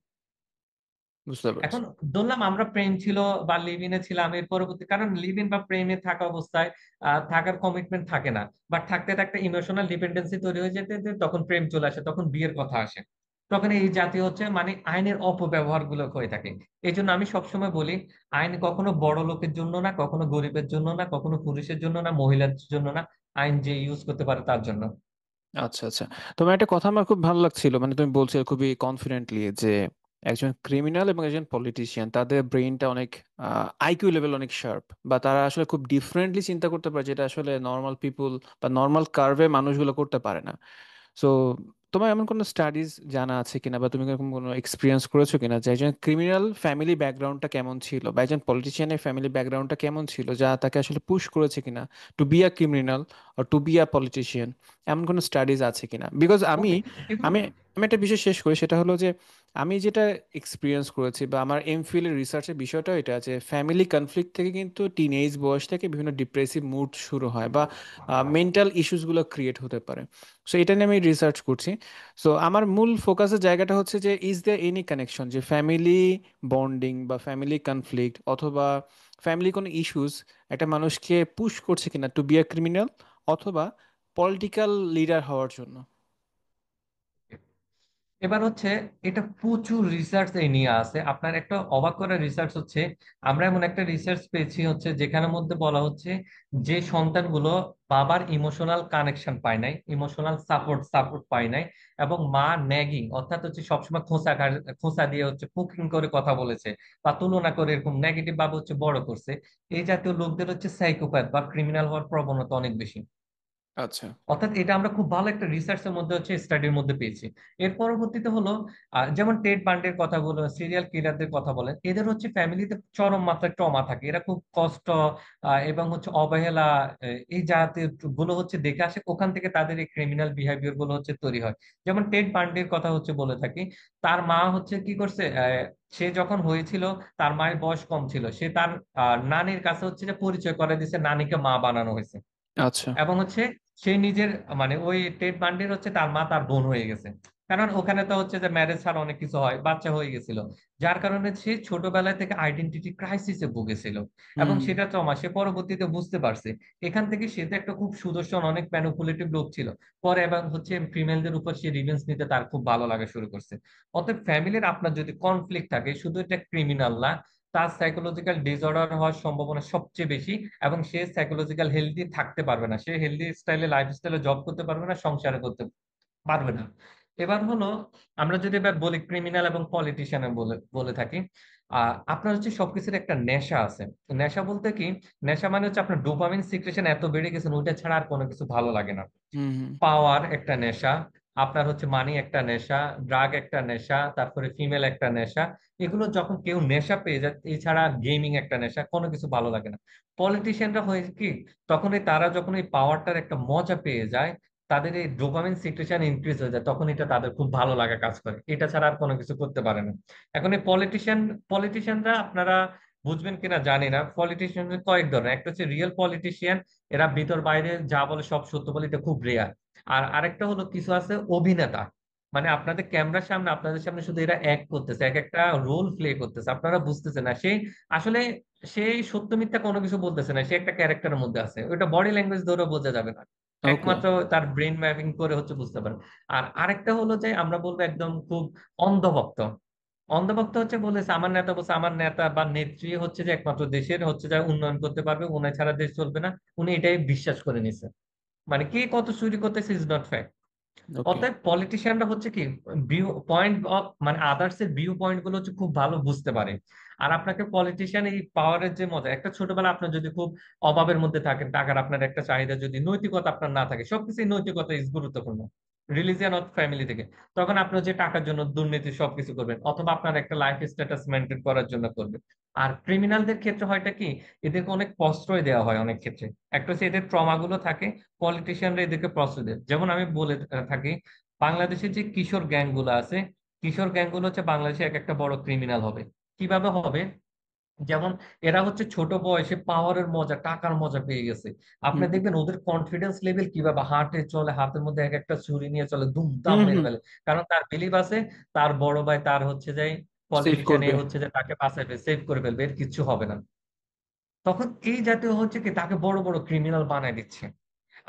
বুঝতে পারছি। এখন ধরলাম আমরা প্রেম ছিল বা লিভ ইনে ছিলাম, এর পরবর্তী কারণ লিভ ইন বা প্রেমে থাকা অবস্থায় থাকার কমিটমেন্ট থাকে না, বাট থাকতে থাকতে ইমোশনাল ডিপেন্ডেন্সি তৈরি হয়ে যেতে যেতে তখন প্রেম চলে আসে, তখন বিয়ের কথা আসে। তখন এই জাতীয় হচ্ছে মানে আইনের অপব্যবহার গুলো হয়ে থাকে। এই জন্য আমি সবসময় বলি, আইন কখনো বড় লোকের জন্য না, কখনো গরিবের জন্য না, কখনো পুরুষের জন্য না, মহিলার জন্য না, আইন যে ইউজ করতে পারে তার জন্য। আচ্ছা আচ্ছা। তোমার একটা কথা আমার খুব ভালো লাগছিল, মানে তুমি বলছো খুবই কনফিডেন্টলি যে একজন ক্রিমিনাল এবং একজন পলিটিশিয়ান তাদের ব্রেইনটা অনেক আইকিউ লেভেল অনেক শার্প, বা তারা আসলে খুব ডিফারেন্টলি চিন্তা করতে পারে, যেটা আসলে নর্মাল পিপুল বা নর্মাল কার্ভে মানুষগুলো করতে পারে না। সো তোমার এমন কোনো স্টাডিজ জানা আছে কিনা, বা তুমি এরকম কোনো এক্সপিরিয়েন্স করেছো কিনা যে একজন ক্রিমিনাল ফ্যামিলি ব্যাকগ্রাউন্ডটা কেমন ছিল, বা একজন পলিটিশিয়ানের ফ্যামিলি ব্যাকগ্রাউন্ডটা কেমন ছিল, যা তাকে আসলে পুশ করেছে কিনা to be a criminal or to be a politician? এমন কোনো স্টাডিজ আছে কিনা? বিকজ আমি ওকে, এগুলো আমি আমি একটা বিষয় শেষ করি, সেটা হলো যে আমি যেটা এক্সপিরিয়েন্স করেছি বা আমার এমফিলের রিসার্চের বিষয়টা এটা, যে ফ্যামিলি কনফ্লিক্ট থেকে কিন্তু টিনেজ বয়স থেকে বিভিন্ন ডিপ্রেসিভ মুড শুরু হয়, বা মেন্টাল ইস্যুসগুলো ক্রিয়েট হতে পারে। সো এটা নিয়ে আমি রিসার্চ করছি। সো আমার মূল ফোকাসের জায়গাটা হচ্ছে যে ইজ দেয়ার এনি কানেকশন, যে ফ্যামিলি বন্ডিং বা ফ্যামিলি কনফ্লিক্ট অথবা ফ্যামিলি কোনো ইস্যুস একটা মানুষকে পুশ করছে কিনা টু বি আ ক্রিমিনাল অথবা পলিটিক্যাল লিডার হওয়ার জন্য। এবার হচ্ছে এটা প্রচুর রিসার্চ এই নিয়ে আছে। আপনার একটা অবাক করা রিসার্চ হচ্ছে, আমরা এমন একটা রিসার্চ পেয়েছি হচ্ছে যেখানে মধ্যে বলা হচ্ছে যে সন্তানগুলো বাবার ইমোশনাল কানেকশন পায় নাই, ইমোশনাল সাপোর্ট সাপোর্ট পায় নাই, এবং মা ন্যাগিং অর্থাৎ হচ্ছে সবসময় খোঁচা দিয়ে হচ্ছে কুকিং করে কথা বলেছে বা তুলনা করে এরকম নেগেটিভ ভাবে হচ্ছে বড় করছে, এই জাতীয় লোকদের হচ্ছে সাইকোপ্যাথ বা ক্রিমিনাল হওয়ার প্রবণতা অনেক বেশি। আচ্ছা। অর্থাৎ এটা আমরা খুব ভালো একটা রিসার্চের মধ্যে হচ্ছে স্টাডির মধ্যে পেয়েছি। এর পরবর্তীতে হলো যেমন টেড বান্ডির কথা বলো, সিরিয়াল কিলারদের কথা বলেন, এদের হচ্ছে ফ্যামিলিতে চরম মাত্রায় ট্রমা থাকে, এরা খুব কষ্ট এবং হচ্ছে অবহেলা এই জাতীয় গুলো হচ্ছে দেখে আসে, ওখান থেকে তাদের এই ক্রিমিনাল বিহেভিয়ার গুলো হচ্ছে তৈরি হয়। যেমন টেড বান্ডির কথা হচ্ছে বলে থাকি, তার মা হচ্ছে কি করছে, সে যখন হয়েছিল তার মায়ের বয়স কম ছিল, সে তার নানির কাছে হচ্ছে যে পরিচয় করে দিয়েছে, নানিকে মা বানানো হয়েছে। আচ্ছা। এবং হচ্ছে সে নিজের মানে ওই টেড বান্ডির হচ্ছে তার মা তার বোন হয়ে গেছে, কারণ ওখানে তো হচ্ছে যে ম্যারেজ ছাড়া অনেক কিছু হয়, বাচ্চা হয়ে গেছিল, যার কারণে সে ছোটবেলা থেকে আইডেন্টিটি ক্রাইসিসে ভুগেছিল। এবং হুম। সেটা ট্রমা সে পরবর্তীতে বুঝতে পারছে। এখান থেকে সে তো একটা খুব সুদর্শন অনেক ম্যানিপুলেটিভ লোক ছিল, পরে এবং হচ্ছে ফিমেলদের উপর সে রিভেঞ্জ নিতে তার খুব ভালো লাগা শুরু করছে। অতএব ফ্যামিলির আপনার যদি কনফ্লিক্ট থাকে, শুধু এটা ক্রিমিনাল না, তার সাইকোলজিক্যাল ডিসঅর্ডার হওয়ার সম্ভাবনা সবচেয়ে বেশি, এবং সে সাইকোলজিক্যাল হেলদি থাকতে পারবে না, সে হেলদি স্টাইলে লাইফ স্টাইলে জব করতে পারবে না, সংসারে করতে পারবে না। এবার হলো আমরা যদি এবার বলি ক্রিমিনাল এবং পলিটিশিয়ান বলে বলে থাকি, আপনার হচ্ছে সবকিছুর একটা নেশা আছে। নেশা বলতে কি, নেশা মানে হচ্ছে আপনার ডোপামিন সিক্রেশন এত বেড়ে গেছে ওইটা ছাড়া আর কোনো কিছু ভালো লাগে না। হুম হুম। পাওয়ার একটা নেশা, আপনার হচ্ছে মানি একটা নেশা, ড্রাগ একটা নেশা, তারপরে ফিমেল একটা নেশা। এগুলো যখন কেউ নেশা পেয়ে যায়, এছাড়া গেমিং একটা নেশা, কোনো কিছু ভালো লাগে না। পলিটিশিয়ানরা হয় কি, তখন তারা যখন এই পাওয়ারটার একটা মজা পেয়ে যায়, তাদের এই ডোপামিন সিক্রেশন ইনক্রিজ হয়ে যায়, তখন এটা তাদের খুব ভালো লাগা কাজ করে, এটা ছাড়া আর কোনো কিছু করতে পারে না। এখন এই পলিটিশিয়ানরা আপনারা বুঝবেন কিনা জানি না, পলিটিশিয়ান কয়েক ধরনের, একটা হচ্ছে রিয়েল পলিটিশিয়ান, এরা ভিতর বাইরে যা বলে সব সত্য বলে, এটা খুব রেয়ার। আর আরেকটা হলো কিছু আছে অভিনেতা, মানে আপনাদের ক্যামেরার সামনে আপনাদের সামনে শুধু এরা অ্যাক্ট করতেছে, এক একটা রোল প্লে করতেছে, আপনারা বুঝতেছেন না সে আসলে সেই সত্য মিথ্যা কোনো কিছু বলতেছে না, সে একটা ক্যারেক্টারের মধ্যে আছে, ওটা বডি ল্যাঙ্গুয়েজ ধরে বোঝা যাবে না, ওকে। একমাত্র তার ব্রেন ম্যাপিং করে হচ্ছে বুঝতে পারে। আর আরেকটা হলো যে আমরা বলবো একদম খুব অন্ধভক্ত। অন্ধভক্ত হচ্ছে বলেছে আমার নেতা বলছে, আমার নেতা বা নেত্রী হচ্ছে যে একমাত্র দেশের হচ্ছে যা উন্নয়ন করতে পারবে, উনি ছাড়া দেশ চলবে না, উনি এটাই বিশ্বাস করে নিছে। মানে কে কত চুরি করতেছে ইজ নট ফ্যাক্ট। ওকে। অতএব পলিটিশিয়ানরা হচ্ছে কি ভিউ পয়েন্ট, মানে আদার্স এর ভিউ পয়েন্ট গুলো হচ্ছে খুব ভালো বুঝতে পারে। আর আপনাকে পলিটিশিয়ান এই পাওয়ারের যে মজা, একটা ছোটবেলা আপনার যদি খুব অভাবের মধ্যে থাকেন, টাকার আপনার একটা চাহিদা, যদি নৈতিকতা আপনার না থাকে, সবকিছু নৈতিকতা ইজ গুরুত্বপূর্ণ, রিলিজিয়ান অফ ফ্যামিলি থেকে, তখন আপনার যে টাকার জন্য দুর্নীতি সবকিছু করবেন, অথবা আপনার একটা লাইফ স্ট্যাটাস মেনটেন করার জন্য করবেন। আর ক্রিমিনালদের ক্ষেত্রে হয়টা কি, এদেরকে অনেক প্রশ্রয় দেওয়া হয় অনেক ক্ষেত্রে। একটা হচ্ছে এদের ট্রমা গুলো থাকে, পলিটিশিয়ানরা এদেরকে প্রশ্রয় দেয়। যেমন আমি বলে থাকি, বাংলাদেশের যে কিশোর গ্যাং গুলো আছে, কিশোর গ্যাং গুলো হচ্ছে বাংলাদেশে এক একটা বড় ক্রিমিনাল হবে। কিভাবে হবে? যেমন এরা হচ্ছে ছোট বয়সে পাওয়ারের মজা, টাকার মজা পেয়ে গেছে। আপনি হুম দেখবেন ওদের কনফিডেন্স লেভেল কিভাবে, হাঁটে চলে, হাতের মধ্যে এক একটা ছুরি নিয়ে চলে, দুমদাম হুম মেরে হুম। ফেলে। কারণ তার বিলিভ আছে তার বড় ভাই তার হচ্ছে যে সেভ পলিটিশিয়ান, এ করবে। হচ্ছে যে তাকে বাঁচাবে, সেভ করে ফেলবে, এর কিচ্ছু হবে না। তখন এই জাতীয় হচ্ছে কি তাকে বড় বড় ক্রিমিনাল বানায় দিচ্ছে।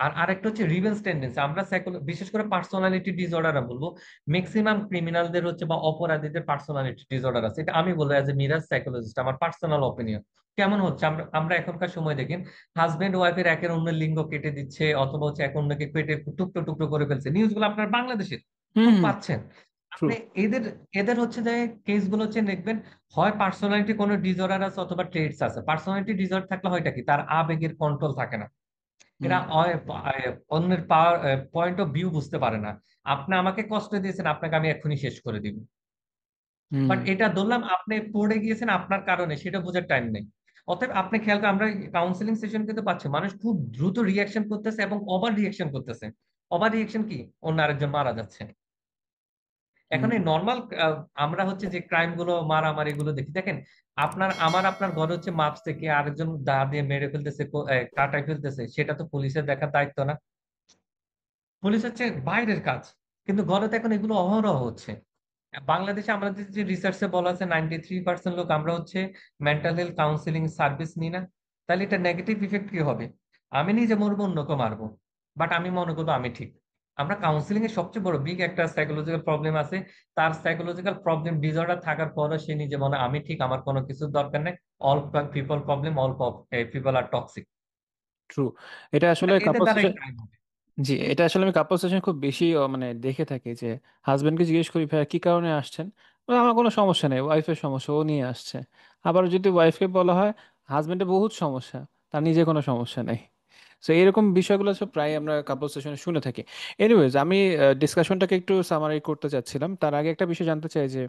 আর আরেকটা হচ্ছে রিভেঞ্জ টেন্ডেন্সি। আমরা বিশেষ করে পার্সোনালিটি ডিসঅর্ডার বলবো, ম্যাক্সিমাম ক্রিমিনালদের হচ্ছে বা অপরাধীদের পার্সোনালিটি ডিসঅর্ডার আছে। এটা আমি বলবো অ্যাজ এ মিরাজ সাইকোলজিস্ট, আমার পার্সোনাল অপিনিয়ন। কেমন হচ্ছে, আমরা আমরা এখনকার সময় দেখেন হাজবেন্ড ওয়াইফের একের অন্যের লিঙ্গ কেটে দিচ্ছে, অথবা হচ্ছে এক অন্যকে কেটে টুকরো টুকরো করে ফেলছে। নিউজগুলো আপনার বাংলাদেশের হুম খুব হুম। পাচ্ছেন ট্রু। আপনি। এদের এদের হচ্ছে যে কেসগুলো হচ্ছে দেখবেন, হয় পার্সোনালিটি কোনো ডিসঅর্ডার আছে অথবা ট্রেটস আছে। পার্সোনালিটি ডিসঅর্ডার থাকলে হয়টা কি, তার আবেগের কন্ট্রোল থাকে না। হুম এরা অন্যের পাওয়ার পয়েন্ট অফ ভিউ বুঝতে পারে না। আপনি আমাকে কষ্ট দিয়েছেন, আপনাকে আমি এক্ষুনি শেষ করে দিব। হুম বাট এটা ধরলাম আপনি পড়ে গিয়েছেন আপনার কারণে, সেটা বোঝার টাইম নেই। অতএব আপনি খেয়াল করেন, আমরা কাউন্সিলিং সেশন কিন্তু পাচ্ছি, মানুষ খুব দ্রুত রিয়াকশন করতেছে এবং ওভার রিয়াকশন করতেছে। ওভার রিয়াকশন কি, অন্য আরেকজন মারা যাচ্ছে। এখন হুম এই নর্মাল আমরা হচ্ছে যে ক্রাইম গুলো, মারামারি গুলো দেখি, দেখেন আপনার ঘরে হচ্ছে মাপছে, কি আরেকজন দা দিয়ে মেরে ফেলতেছে, কাটাই ফেলতেছে, সেটা তো পুলিশের দেখার দায়িত্ব না। পুলিশ হচ্ছে বাইরের কাজ, কিন্তু ঘরে তো এখন এগুলো অহরহ হচ্ছে। বাংলাদেশে আমাদের যে রিসার্চে বলা আছে 93% লোক আমরা হচ্ছে মেন্টাল হেলথ কাউন্সিলিং সার্ভিস নিই না। তাহলে এটা নেগেটিভ ইফেক্ট কি হবে? আমি নিজে মরবো, অন্যকে মারবো, বাট আমি মনে করবো আমি ঠিক। আমরা কাউন্সিলিং এর সবচেয়ে বড় বিগ একটা সাইকোলজিক্যাল প্রবলেম আছে, তার সাইকোলজিক্যাল প্রবলেম ডিসঅর্ডার থাকার পরও সে নিজে মনে হয়, আমি ঠিক, আমার কোনো কিছুর দরকার নেই, all people problem, all people are toxic. True. এটা আসলে এদের কাপল দ্বারাই সেশন। ক্রাইম হবে। জি, এটা আসলে আমি কাপল সেশন খুব বেশি মানে দেখে থাকি যে হাজবেন্ডকে জিজ্ঞেস করি ভাইয়া কি কারণে আসছেন, বলে, আমার কোনো সমস্যা নেই, ওয়াইফের সমস্যা, ও নিয়ে আসছে। আবার যদি ওয়াইফকে বলা হয় হাজবেন্ডের বহুত সমস্যা, তার নিজে কোনো সমস্যা নেই। তো এরকম বিষয়গুলো সব প্রায় আমরা কাপল সেশনে শুনে থাকি। এনিওয়েজ, আমি ডিসকাশনটাকে একটু সামারি করতে চাচ্ছিলাম। তার আগে একটা বিষয় জানতে চাই যে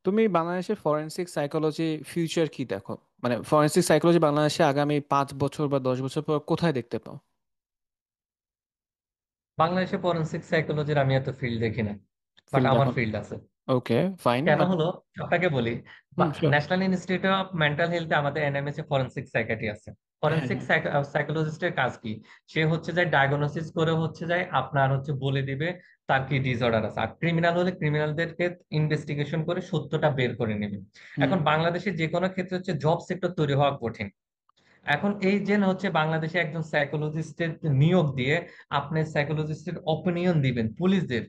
তুমি বাংলাদেশের ফরেনসিক সাইকোলজি ফিউচার কি দেখো? মানে ফরেনসিক সাইকোলজি বাংলাদেশে আগামী 5 বছর বা 10 বছর পর কোথায় দেখতে পাও? বাংলাদেশে ফরেনসিক সাইকোলজির আমি এত ফিল্ড দেখি না, বাট ফিল্ড আমার এখন। ফিল্ড আছে। Okay, fine. কেন মানে হলো, আপনাকে বলি, hmm, sure. National institute of mental হেলথে আমাদের এনএমএস এ ফরেনসিক সাইকিয়াট্রি আছে। হ্যাঁ ফরেনসিক হ্যাঁ। সাইকোলজিস্টের কাজ কি? সে হচ্ছে যায় ডায়াগনোসিস করে হচ্ছে যায় আপনার হচ্ছে বলে দিবে তার কি ডিসঅর্ডার আছে। আর ক্রিমিনাল হলে ক্রিমিনালদেরকে ইনভেস্টিগেশন করে সত্যটা বের করে নেবে। হুম এখন বাংলাদেশে যে কোনো ক্ষেত্রে হচ্ছে জব সেক্টর তৈরি হওয়া কঠিন। এখন এই যে হচ্ছে বাংলাদেশে একজন সাইকোলজিস্টের নিয়োগ দিয়ে আপনি সাইকোলজিস্টের অপিনিয়ন দিবেন পুলিশদের,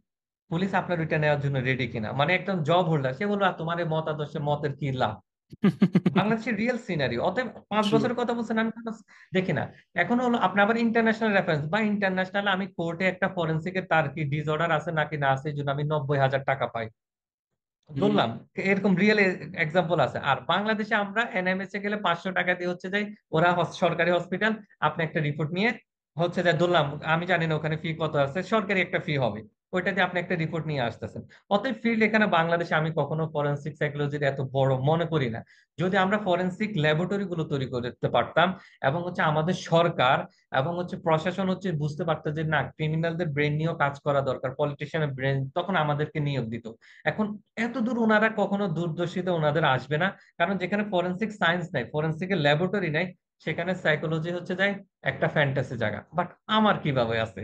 পুলিশ আপনার ওইটা নেওয়ার জন্য রেডি কিনা, মানে একদম জব হোল্ডার, সে বললো "আর তোমার এই মতাদর্শে মতের কি লাভ?" বাংলাদেশের রিয়েল সিনারি। অতএব 5 বছরের কথা বলছেন, আমি কোনো দেখি না। এখন হলো আপনি আবার ইন্টারন্যাশনাল রেফারেন্স, বা ইন্টারন্যাশনাল আমি কোর্টে একটা ফরেন্সিকের তার কি ডিসঅর্ডার আছে নাকি না আছে, এই জন্য আমি 90,000 টাকা পাই, হুম ধরলাম। এরকম রিয়েল এক্সাম্পল আছে। আর বাংলাদেশে আমরা এনএমএস এ গেলে 500 টাকা দিয়ে হচ্ছে যাই, ওরা সরকারি হসপিটাল, আপনি একটা রিপোর্ট নিয়ে হচ্ছে যে ধরলাম, আমি জানি না ওখানে ফি কত আছে, সরকারি একটা ফি হবে, ওইটা দিয়ে আপনি একটা রিপোর্ট নিয়ে আসতেছেন। অতএব ফিল্ড এখানে বাংলাদেশে আমি কখনো ফরেনসিক সাইকোলজির এত বড় মনে করি না। যদি আমরা ফরেনসিক ল্যাবরেটরি গুলো তৈরি করতে পারতাম, এবং হচ্ছে আমাদের সরকার এবং হচ্ছে প্রশাসন হচ্ছে বুঝতে পারতো যে না, ক্রিমিনালদের ব্রেন নিয়েও কাজ করা দরকার, পলিটিশিয়ানের ব্রেন, তখন আমাদেরকে নিয়োগ দিত। এখন এত দূর ওনারা কখনো দূরদর্শিতা ওনাদের আসবে না, কারণ যেখানে ফরেনসিক সায়েন্স নাই, ফরেনসিকের ল্যাবরেটরি নাই, সেখানে সাইকোলজি হচ্ছে যায় একটা ফ্যান্টাসি জায়গা। বাট আমার কিভাবে আছে,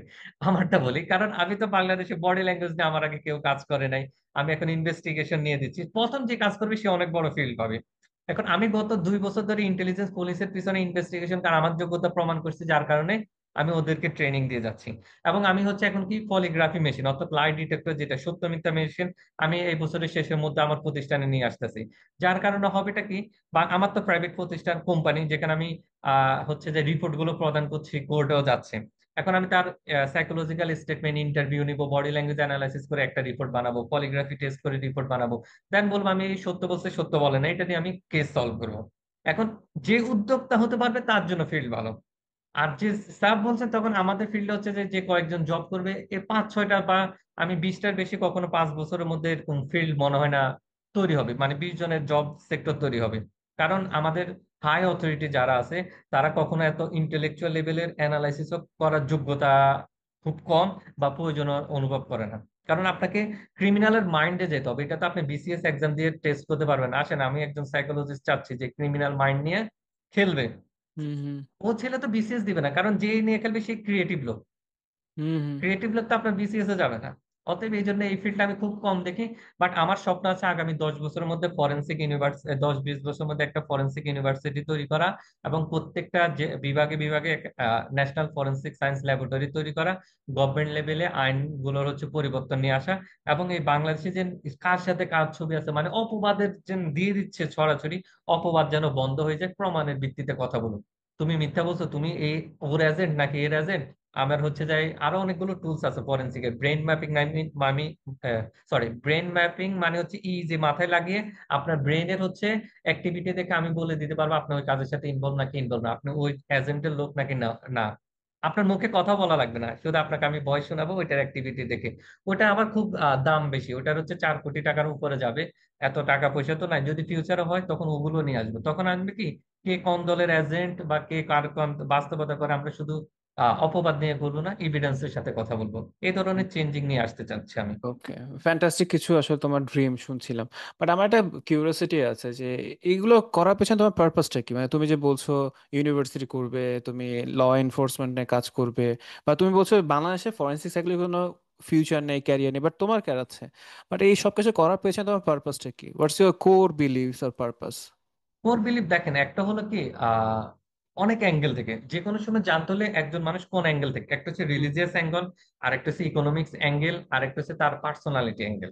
আমারটা বলি, কারণ আমি তো বাংলাদেশে বডি ল্যাঙ্গুয়েজ নিয়ে আমার আগে কেউ কাজ করে নাই। আমি এখন ইনভেস্টিগেশন নিয়ে দিচ্ছি, প্রথম যে কাজ করবে সে অনেক বড় ফিল্ড পাবে। এখন আমি গত 2 বছর ধরে ইন্টেলিজেন্স পুলিশের পিছনে ইনভেস্টিগেশন, কারণ আমার যোগ্যতা প্রমাণ করছি, যার কারণে আমি ওদেরকে ট্রেনিং দিয়ে যাচ্ছি। এবং আমি হচ্ছে এখন কি পলিগ্রাফি মেশিন অর্থাৎ লাই ডিটেক্টর, যেটা সত্য মিথ্যা মেশিন, আমি এই বছরের শেষের মধ্যে আমার প্রতিষ্ঠানে নিয়ে আসতেছি। যার কারণে হবেটা কি, বা আমার তো প্রাইভেট প্রতিষ্ঠান কোম্পানি, যেখানে আমি হচ্ছে যে রিপোর্ট গুলো প্রদান করছি, কোর্টেও যাচ্ছে। এখন আমি তার সাইকোলজিক্যাল স্টেটমেন্ট ইন্টারভিউ নিব, বডি ল্যাঙ্গুয়েজ অ্যানালাইসিস করে একটা রিপোর্ট বানাবো, পলিগ্রাফি টেস্ট করে রিপোর্ট বানাবো, দেন বলবো আমি এই সত্য বলছে সত্য বলে না, এটা দিয়ে আমি কেস সলভ করবো। এখন যে উদ্যোক্তা হতে পারবে তার জন্য ফিল্ড ভালো। আর যে স্যার বলছেন, তখন আমাদের ফিল্ডে হচ্ছে যে যে কয়েকজন জব করবে এ 5-6টা বা আমি 20টার বেশি কখনো 5 বছরের মধ্যে এরকম ফিল্ড মনে হয় না তৈরি হবে, মানে 20 জনের জব সেক্টর তৈরি হবে। কারণ আমাদের হাই অথরিটি যারা আছে তারা কখনো এত ইন্টেলেকচুয়াল লেভেলের অ্যানালাইসিস করার যোগ্যতা খুব কম বা প্রয়োজন অনুভব করে না। কারণ আপনাকে ক্রিমিনালের মাইন্ডে যেতে হবে, এটা তো আপনি বিসিএস এক্সাম দিয়ে টেস্ট করতে পারবেন না। আসেন, আমি একজন সাইকোলজিস্ট চাচ্ছি যে ক্রিমিনাল মাইন্ড নিয়ে খেলবে, হুম হুম ও ছেলে তো বিসিএস দিবে না, কারণ যে নিয়ে খেলবে সে ক্রিয়েটিভ লোক। হুম হুম। ক্রিয়েটিভ লোক তো আপনার বিসিএস এ যাবে না। অতএব এই জন্য এই ফিল্ডটা আমি খুব কম দেখি। বাট আমার স্বপ্ন আছে আগামী 10 বছরের মধ্যে ফরেন্সিক ইউনিভার্সিটি, 10-20 বছরের মধ্যে একটা ফরেন্সিক ইউনিভার্সিটি তৈরি করা, এবং প্রত্যেকটা যে বিভাগে বিভাগে ন্যাশনাল ফরেন্সিক সায়েন্স ল্যাবরেটরি তৈরি করা, গভর্নমেন্ট লেভেলে আইনগুলোর হচ্ছে পরিবর্তন নিয়ে আসা, এবং এই বাংলাদেশে যে কার সাথে কার ছবি আছে, মানে অপবাদের যে দিয়ে দিচ্ছে ছড়াছড়ি, অপবাদ যেন বন্ধ হয়ে যায়, প্রমাণের ভিত্তিতে কথা বলুন। তুমি মিথ্যা বলছো, তুমি এই ওর এজেন্ট নাকি এর এজেন্ট। আমার হচ্ছে যে আরো অনেকগুলো টুলস আছে ফরেন্সিকের, ব্রেন ম্যাপিং আমি সরি, ব্রেন ম্যাপিং মানে হচ্ছে ই যে মাথায় লাগিয়ে আপনার ব্রেনের হচ্ছে অ্যাক্টিভিটি দেখে আমি বলে দিতে পারবো আপনি ওই কাজের সাথে ইনভলভ নাকি ইনভলভ না, আপনি ওই এজেন্টের লোক নাকি না না। আপনার মুখে কথা বলা লাগবে না, শুধু আপনাকে আমি ভয়েস শোনাবো ওইটার অ্যাক্টিভিটি দেখে। ওটা আবার খুব দাম বেশি, ওটার হচ্ছে 4 কোটি টাকার উপরে যাবে। এত টাকা পয়সা তো নাই, যদি ফিউচারে হয় তখন ওগুলো নিয়ে আসবে, তখন আসবে কি কে কোন দলের এজেন্ট বা কে কার কোন বাস্তবতা করে, আমরা শুধু অপবাদ নিয়ে বলবো না, এভিডেন্সের সাথে কথা বলবো। এই ধরনের চেঞ্জিং নিয়ে আসতে চাচ্ছি আমি। ওকে, ফ্যান্টাস্টিক কিছু আসলে তোমার ড্রিম শুনছিলাম। বাট আমার একটা কিউরিওসিটি আছে যে এইগুলো করার পেছনে তোমার পারপাসটা কি? মানে তুমি যে বলছো ইউনিভার্সিটি করবে, তুমি ল এনফোর্সমেন্ট নিয়ে কাজ করবে, বা তুমি বলছো বাংলাদেশে ফরেন্সিক সাইকেলের কোনো ফিউচার নেই, ক্যারিয়ার নেই, বাট তোমার ক্যার আছে। বাট এই সব কিছু করার পেছনে তোমার পারপাসটা কি? What's your core believes or purpose? Core belief দেখেন, একটা হলো কি আহ অনেক অ্যাঙ্গেল থেকে যে কোনো সময় জানতে হলে একজন মানুষ কোন অ্যাঙ্গেল থেকে, একটা হচ্ছে রিলিজিয়াস অ্যাঙ্গেল, আর একটা হচ্ছে ইকোনমিক্স অ্যাঙ্গেল, আর একটা হচ্ছে তার পার্সোনালিটি অ্যাঙ্গেল।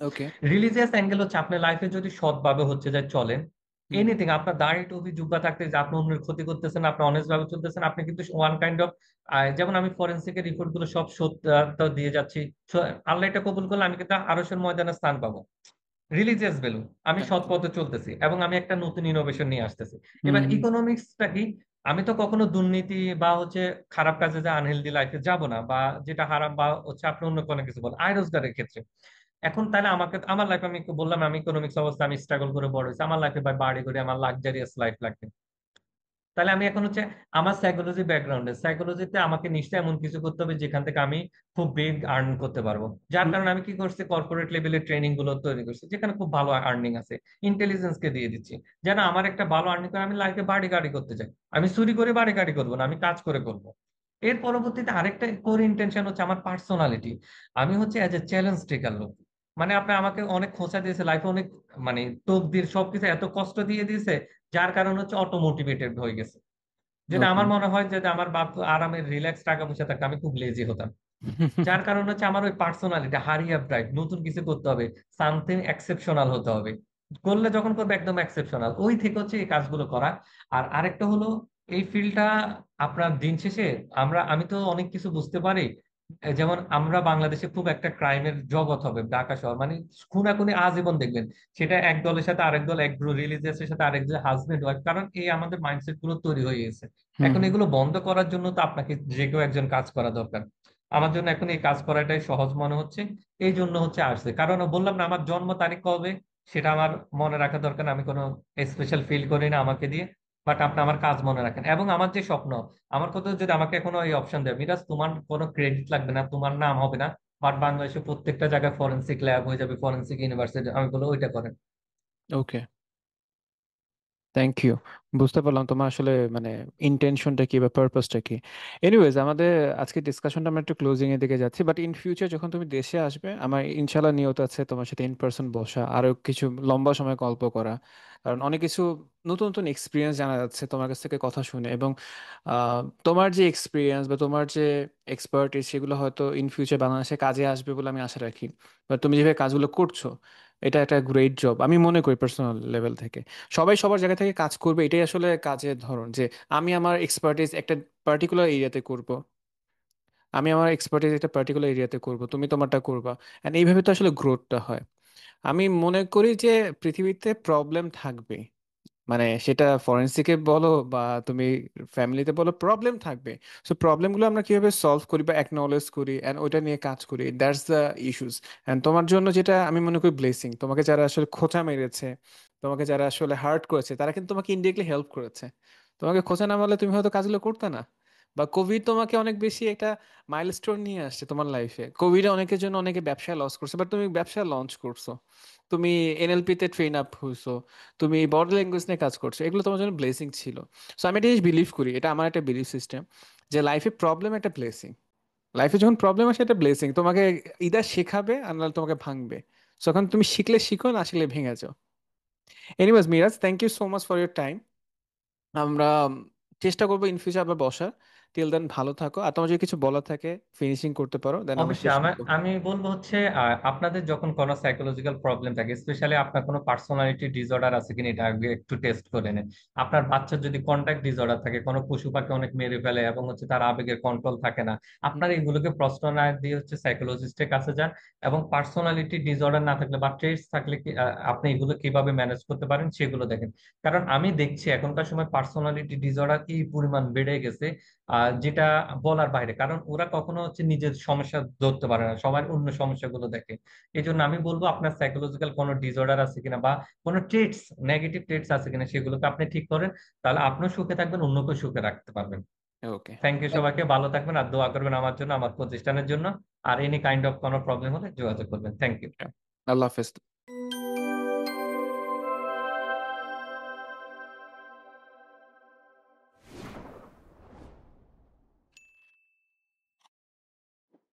ওকে। রিলিজিয়াস অ্যাঙ্গেল হচ্ছে আপনার লাইফে যদি সৎভাবে হচ্ছে যে চলেন, হুম এনিথিং আপনার দাড়ি টুপি জুব্বা থাকতে যে আপনি অন্যের ক্ষতি করতেছেন, আপনি অনেস্ট ভাবে চলতেছেন, আপনি কিন্তু ওয়ান কাইন্ড অফ, যেমন আমি ফরেন্সিকের রিপোর্ট গুলো সব সত্য দিয়ে যাচ্ছি, আল্লাহ এটা কবুল করলে আমি কিন্তু আরশের ময়দানে স্থান পাবো। রিলিজিয়াস ভ্যালু, আমি সৎ পথে চলতেছি এবং আমি একটা নতুন ইনোভেশন নিয়ে আসতেছি। হুম এবার হুম। ইকোনমিক্সটা কি, আমি তো কখনো দুর্নীতি বা হচ্ছে খারাপ কাজে যে আনহেলদি লাইফে যাব না, বা যেটা হারাম বা হচ্ছে আপনি অন্য কোনো কিছু বলেন আয় রোজগারের ক্ষেত্রে। এখন তাহলে আমাকে আমার লাইফে, আমি বললাম আমি ইকোনমিক্স অবস্থা আমি স্ট্রাগল করে বড় হয়েছি, আমার লাইফে ভাই বাড়ি করে আমার লাক্সারিয়াস লাইফ লাগবে। তাহলে আমি এখন হচ্ছে আমার সাইকোলজি ব্যাকগ্রাউন্ডে, সাইকোলজিতে আমাকে নিশ্চয়ই এমন কিছু করতে হবে যেখান থেকে আমি খুব বিগ আর্ন করতে পারবো। যার হুম। কারণে আমি কি করছি, কর্পোরেট লেভেলের ট্রেনিং গুলো তৈরি করছি যেখানে খুব ভালো আর্নিং আছে, ইন্টেলিজেন্স কে দিয়ে দিচ্ছি যেন আমার একটা ভালো আর্নিং করে আমি লাইফে বাড়ি গাড়ি করতে চাই। আমি চুরি করে বাড়ি গাড়ি করবো না, আমি কাজ করে করবো। এর পরবর্তীতে আরেকটা কোর ইন্টেনশন হচ্ছে আমার পার্সোনালিটি। আমি হচ্ছে এজ এ চ্যালেঞ্জ টেকার লোক। মানে আপনি আমাকে অনেক খোঁচা দিয়েছে লাইফে, অনেক মানে তকদির সবকিছু এত কষ্ট দিয়ে দিয়েছে, যার কারণে হচ্ছে অটো মোটিভেটেড হয়ে গেছে। যেটা ওকে। আমার মনে হয় যে আমার বাপ আরামের রিল্যাক্স টাকা পয়সা থাকতো, আমি খুব লেজি হতাম। যার কারণে হচ্ছে আমার ওই পার্সোনালিটি হারি আপ ড্রাইভ, নতুন কিছু করতে হবে, সামথিং এক্সেপশনাল হতে হবে, করলে যখন করবে একদম এক্সেপশনাল, ওই থেকে হচ্ছে এই কাজগুলো করা। আর আরেকটা হলো এই ফিল্ডটা আপনার দিন শেষে আমি তো অনেক কিছু বুঝতে পারি। যেমন আমরা বাংলাদেশে খুব একটা ক্রাইমের জগৎ হবে ঢাকা শহর, মানে খুনাখুনি আজীবন দেখবেন, সেটা এক দলের সাথে আরেক দল, এক রিলিজিয়াসের সাথে আরেক হাজবেন্ড ওয়াইফ, কারণ এই আমাদের মাইন্ডসেট গুলো তৈরি হয়ে গেছে। হুম এখন হুম। এগুলো বন্ধ করার জন্য তো আপনাকে যে কেউ একজন কাজ করা দরকার। আমার জন্য এখন এই কাজ করাটাই সহজ মনে হচ্ছে, এই জন্য হচ্ছে আসছে। কারণ বললাম না, আমার জন্ম তারিখ কবে সেটা আমার মনে রাখা দরকার না, আমি কোনো স্পেশাল ফিল করি না আমাকে দিয়ে। বাট আপনি আমার কাজ মনে রাখেন, এবং আমার যে স্বপ্ন, আমার কথা যদি আমাকে এখনো এই অপশন দেয়, মিরাজ তোমার কোনো ক্রেডিট লাগবে না, তোমার নাম হবে না, বাট বাংলাদেশে প্রত্যেকটা জায়গায় ফরেন্সিক ল্যাব হয়ে যাবে, ফরেন্সিক ইউনিভার্সিটি, আমি বলবো ওইটা করেন। ওকে, থ্যাংক ইউ। বুঝতে পারলাম তোমার আসলে মানে ইন্টেনশনটা কি বা পারপাসটা কি। এনিওয়েজ, আমাদের আজকে ডিসকাশনটা আমরা একটু ক্লোজিং এর দিকে যাচ্ছি, বাট ইন ফিউচার যখন তুমি দেশে আসবে আমার ইনশাল্লাহ নিয়ত আছে তোমার সাথে ইন পার্সন বসা, আরো কিছু লম্বা সময় গল্প করা। কারণ অনেক কিছু নতুন নতুন এক্সপিরিয়েন্স জানা যাচ্ছে তোমার কাছ থেকে কথা শুনে, এবং তোমার যে এক্সপিরিয়েন্স বা তোমার যে এক্সপার্টিস সেগুলো হয়তো ইন ফিউচার বাংলাদেশে কাজে আসবে বলে আমি আশা রাখি। বা তুমি যেভাবে কাজগুলো করছো, এটা একটা গ্রেট জব আমি মনে করি পার্সোনাল লেভেল থেকে। সবাই সবার জায়গা থেকে কাজ করবে, এটাই আসলে কাজের ধরন, যে আমি আমার এক্সপার্টিস একটা পার্টিকুলার এরিয়াতে করব। আমি আমার এক্সপার্টিস একটা পার্টিকুলার এরিয়াতে করব, তুমি তোমারটা করবা, এন্ড এইভাবে তো আসলে গ্রোথটা হয়। আমি মনে করি যে পৃথিবীতে প্রবলেম থাকবে, মানে সেটা ফরেন্সিকে বলো বা তুমি ফ্যামিলিতে বলো, প্রবলেম থাকবে। সো প্রবলেমগুলো আমরা কিভাবে সলভ করি বা অ্যাকনলেজ করি অ্যান্ড ওইটা নিয়ে কাজ করি, দ্যাটস দ্য ইস্যুস। অ্যান্ড তোমার জন্য যেটা আমি মনে করি ব্লেসিং, তোমাকে যারা আসলে খোঁচা মেরেছে, তোমাকে যারা আসলে হার্ট করেছে, তারা কিন্তু তোমাকে ইনডিরেক্টলি হেল্প করেছে। তোমাকে খোঁচা না মারলে তুমি হয়তো কাজগুলো করতে না। বা কোভিড তোমাকে অনেক বেশি একটা মাইলস্টোন নিয়ে আসছে তোমার লাইফে। কোভিডে অনেকের জন্য অনেকে ব্যবসায় লস করছে, বাট তুমি ব্যবসা লঞ্চ করছো, তুমি এনএলপি তে ট্রেন আপ হইছো, তুমি বডি ল্যাঙ্গুয়েজ নিয়ে কাজ করছো, এগুলো তোমার জন্য ব্লেসিং ছিল। সো আমি এটা জিনিস বিলিভ করি, এটা আমার একটা বিলিভ সিস্টেম, যে লাইফে প্রবলেম একটা ব্লেসিং। লাইফে যখন প্রবলেম আসে এটা ব্লেসিং, তোমাকে ইদার শেখাবে আর নাহলে তোমাকে ভাঙবে। So, যখন তুমি শিখলে শিখো, না শিখলে ভেঙে যাও। Anyways Miraj, thank you so much for your time. আমরা চেষ্টা করবো ইন ফিউচার আবার বসার। টিল দেন ভালো থাকো, আর তোমার যদি কিছু বলার থাকে ফিনিশিং করতে পারো, দেন আমরা অবশ্যই শেষ আমি করবো। আমি বলবো হচ্ছে আপনাদের যখন কোনো সাইকোলজিক্যাল প্রবলেম থাকে, স্পেশালি আপনার কোনো পার্সোনালিটি ডিসঅর্ডার আছে কিনা এটা আগে একটু টেস্ট করে নেন। আপনার বাচ্চার যদি কন্টাক্ট ডিসঅর্ডার থাকে, কোনো পশু পাখি অনেক মেরে ফেলে এবং হচ্ছে তার আবেগের কন্ট্রোল থাকে না, হুম। আপনার এগুলোকে প্রশ্ন না দিয়ে হচ্ছে সাইকোলজিস্টের কাছে যান। এবং পার্সোনালিটি ডিসঅর্ডার না থাকলে বা ট্রেটস থাকলে কি আপনি এগুলো কিভাবে ম্যানেজ করতে পারেন সেগুলো দেখেন। কারণ আমি দেখছি এখনকার সময় পার্সোনালিটি ডিসঅর্ডার এই পরিমাণ বেড়ে গেছে, যেটা বলার বাইরে। কারণ ওরা কখনো হচ্ছে নিজের সমস্যা ধরতে পারে না, সবার অন্য সমস্যাগুলো দেখে। এই জন্য আমি বলবো আপনার সাইকোলজিক্যাল কোনো ডিসঅর্ডার আছে কিনা বা কোনো ট্রেটস, নেগেটিভ ট্রেটস আছে কিনা সেগুলোকে আপনি ঠিক করেন। তাহলে আপনিও সুখে থাকবেন, অন্যকেও সুখে রাখতে পারবেন। ওকে। থ্যাংক ইউ, সবাইকে ভালো থাকবেন আর দোয়া করবেন আমার জন্য, আমার প্রতিষ্ঠানের জন্য। আর এনি কাইন্ড অফ কোনো প্রবলেম হলে যোগাযোগ করবেন। Thank you. আল্লাহ হাফেজ।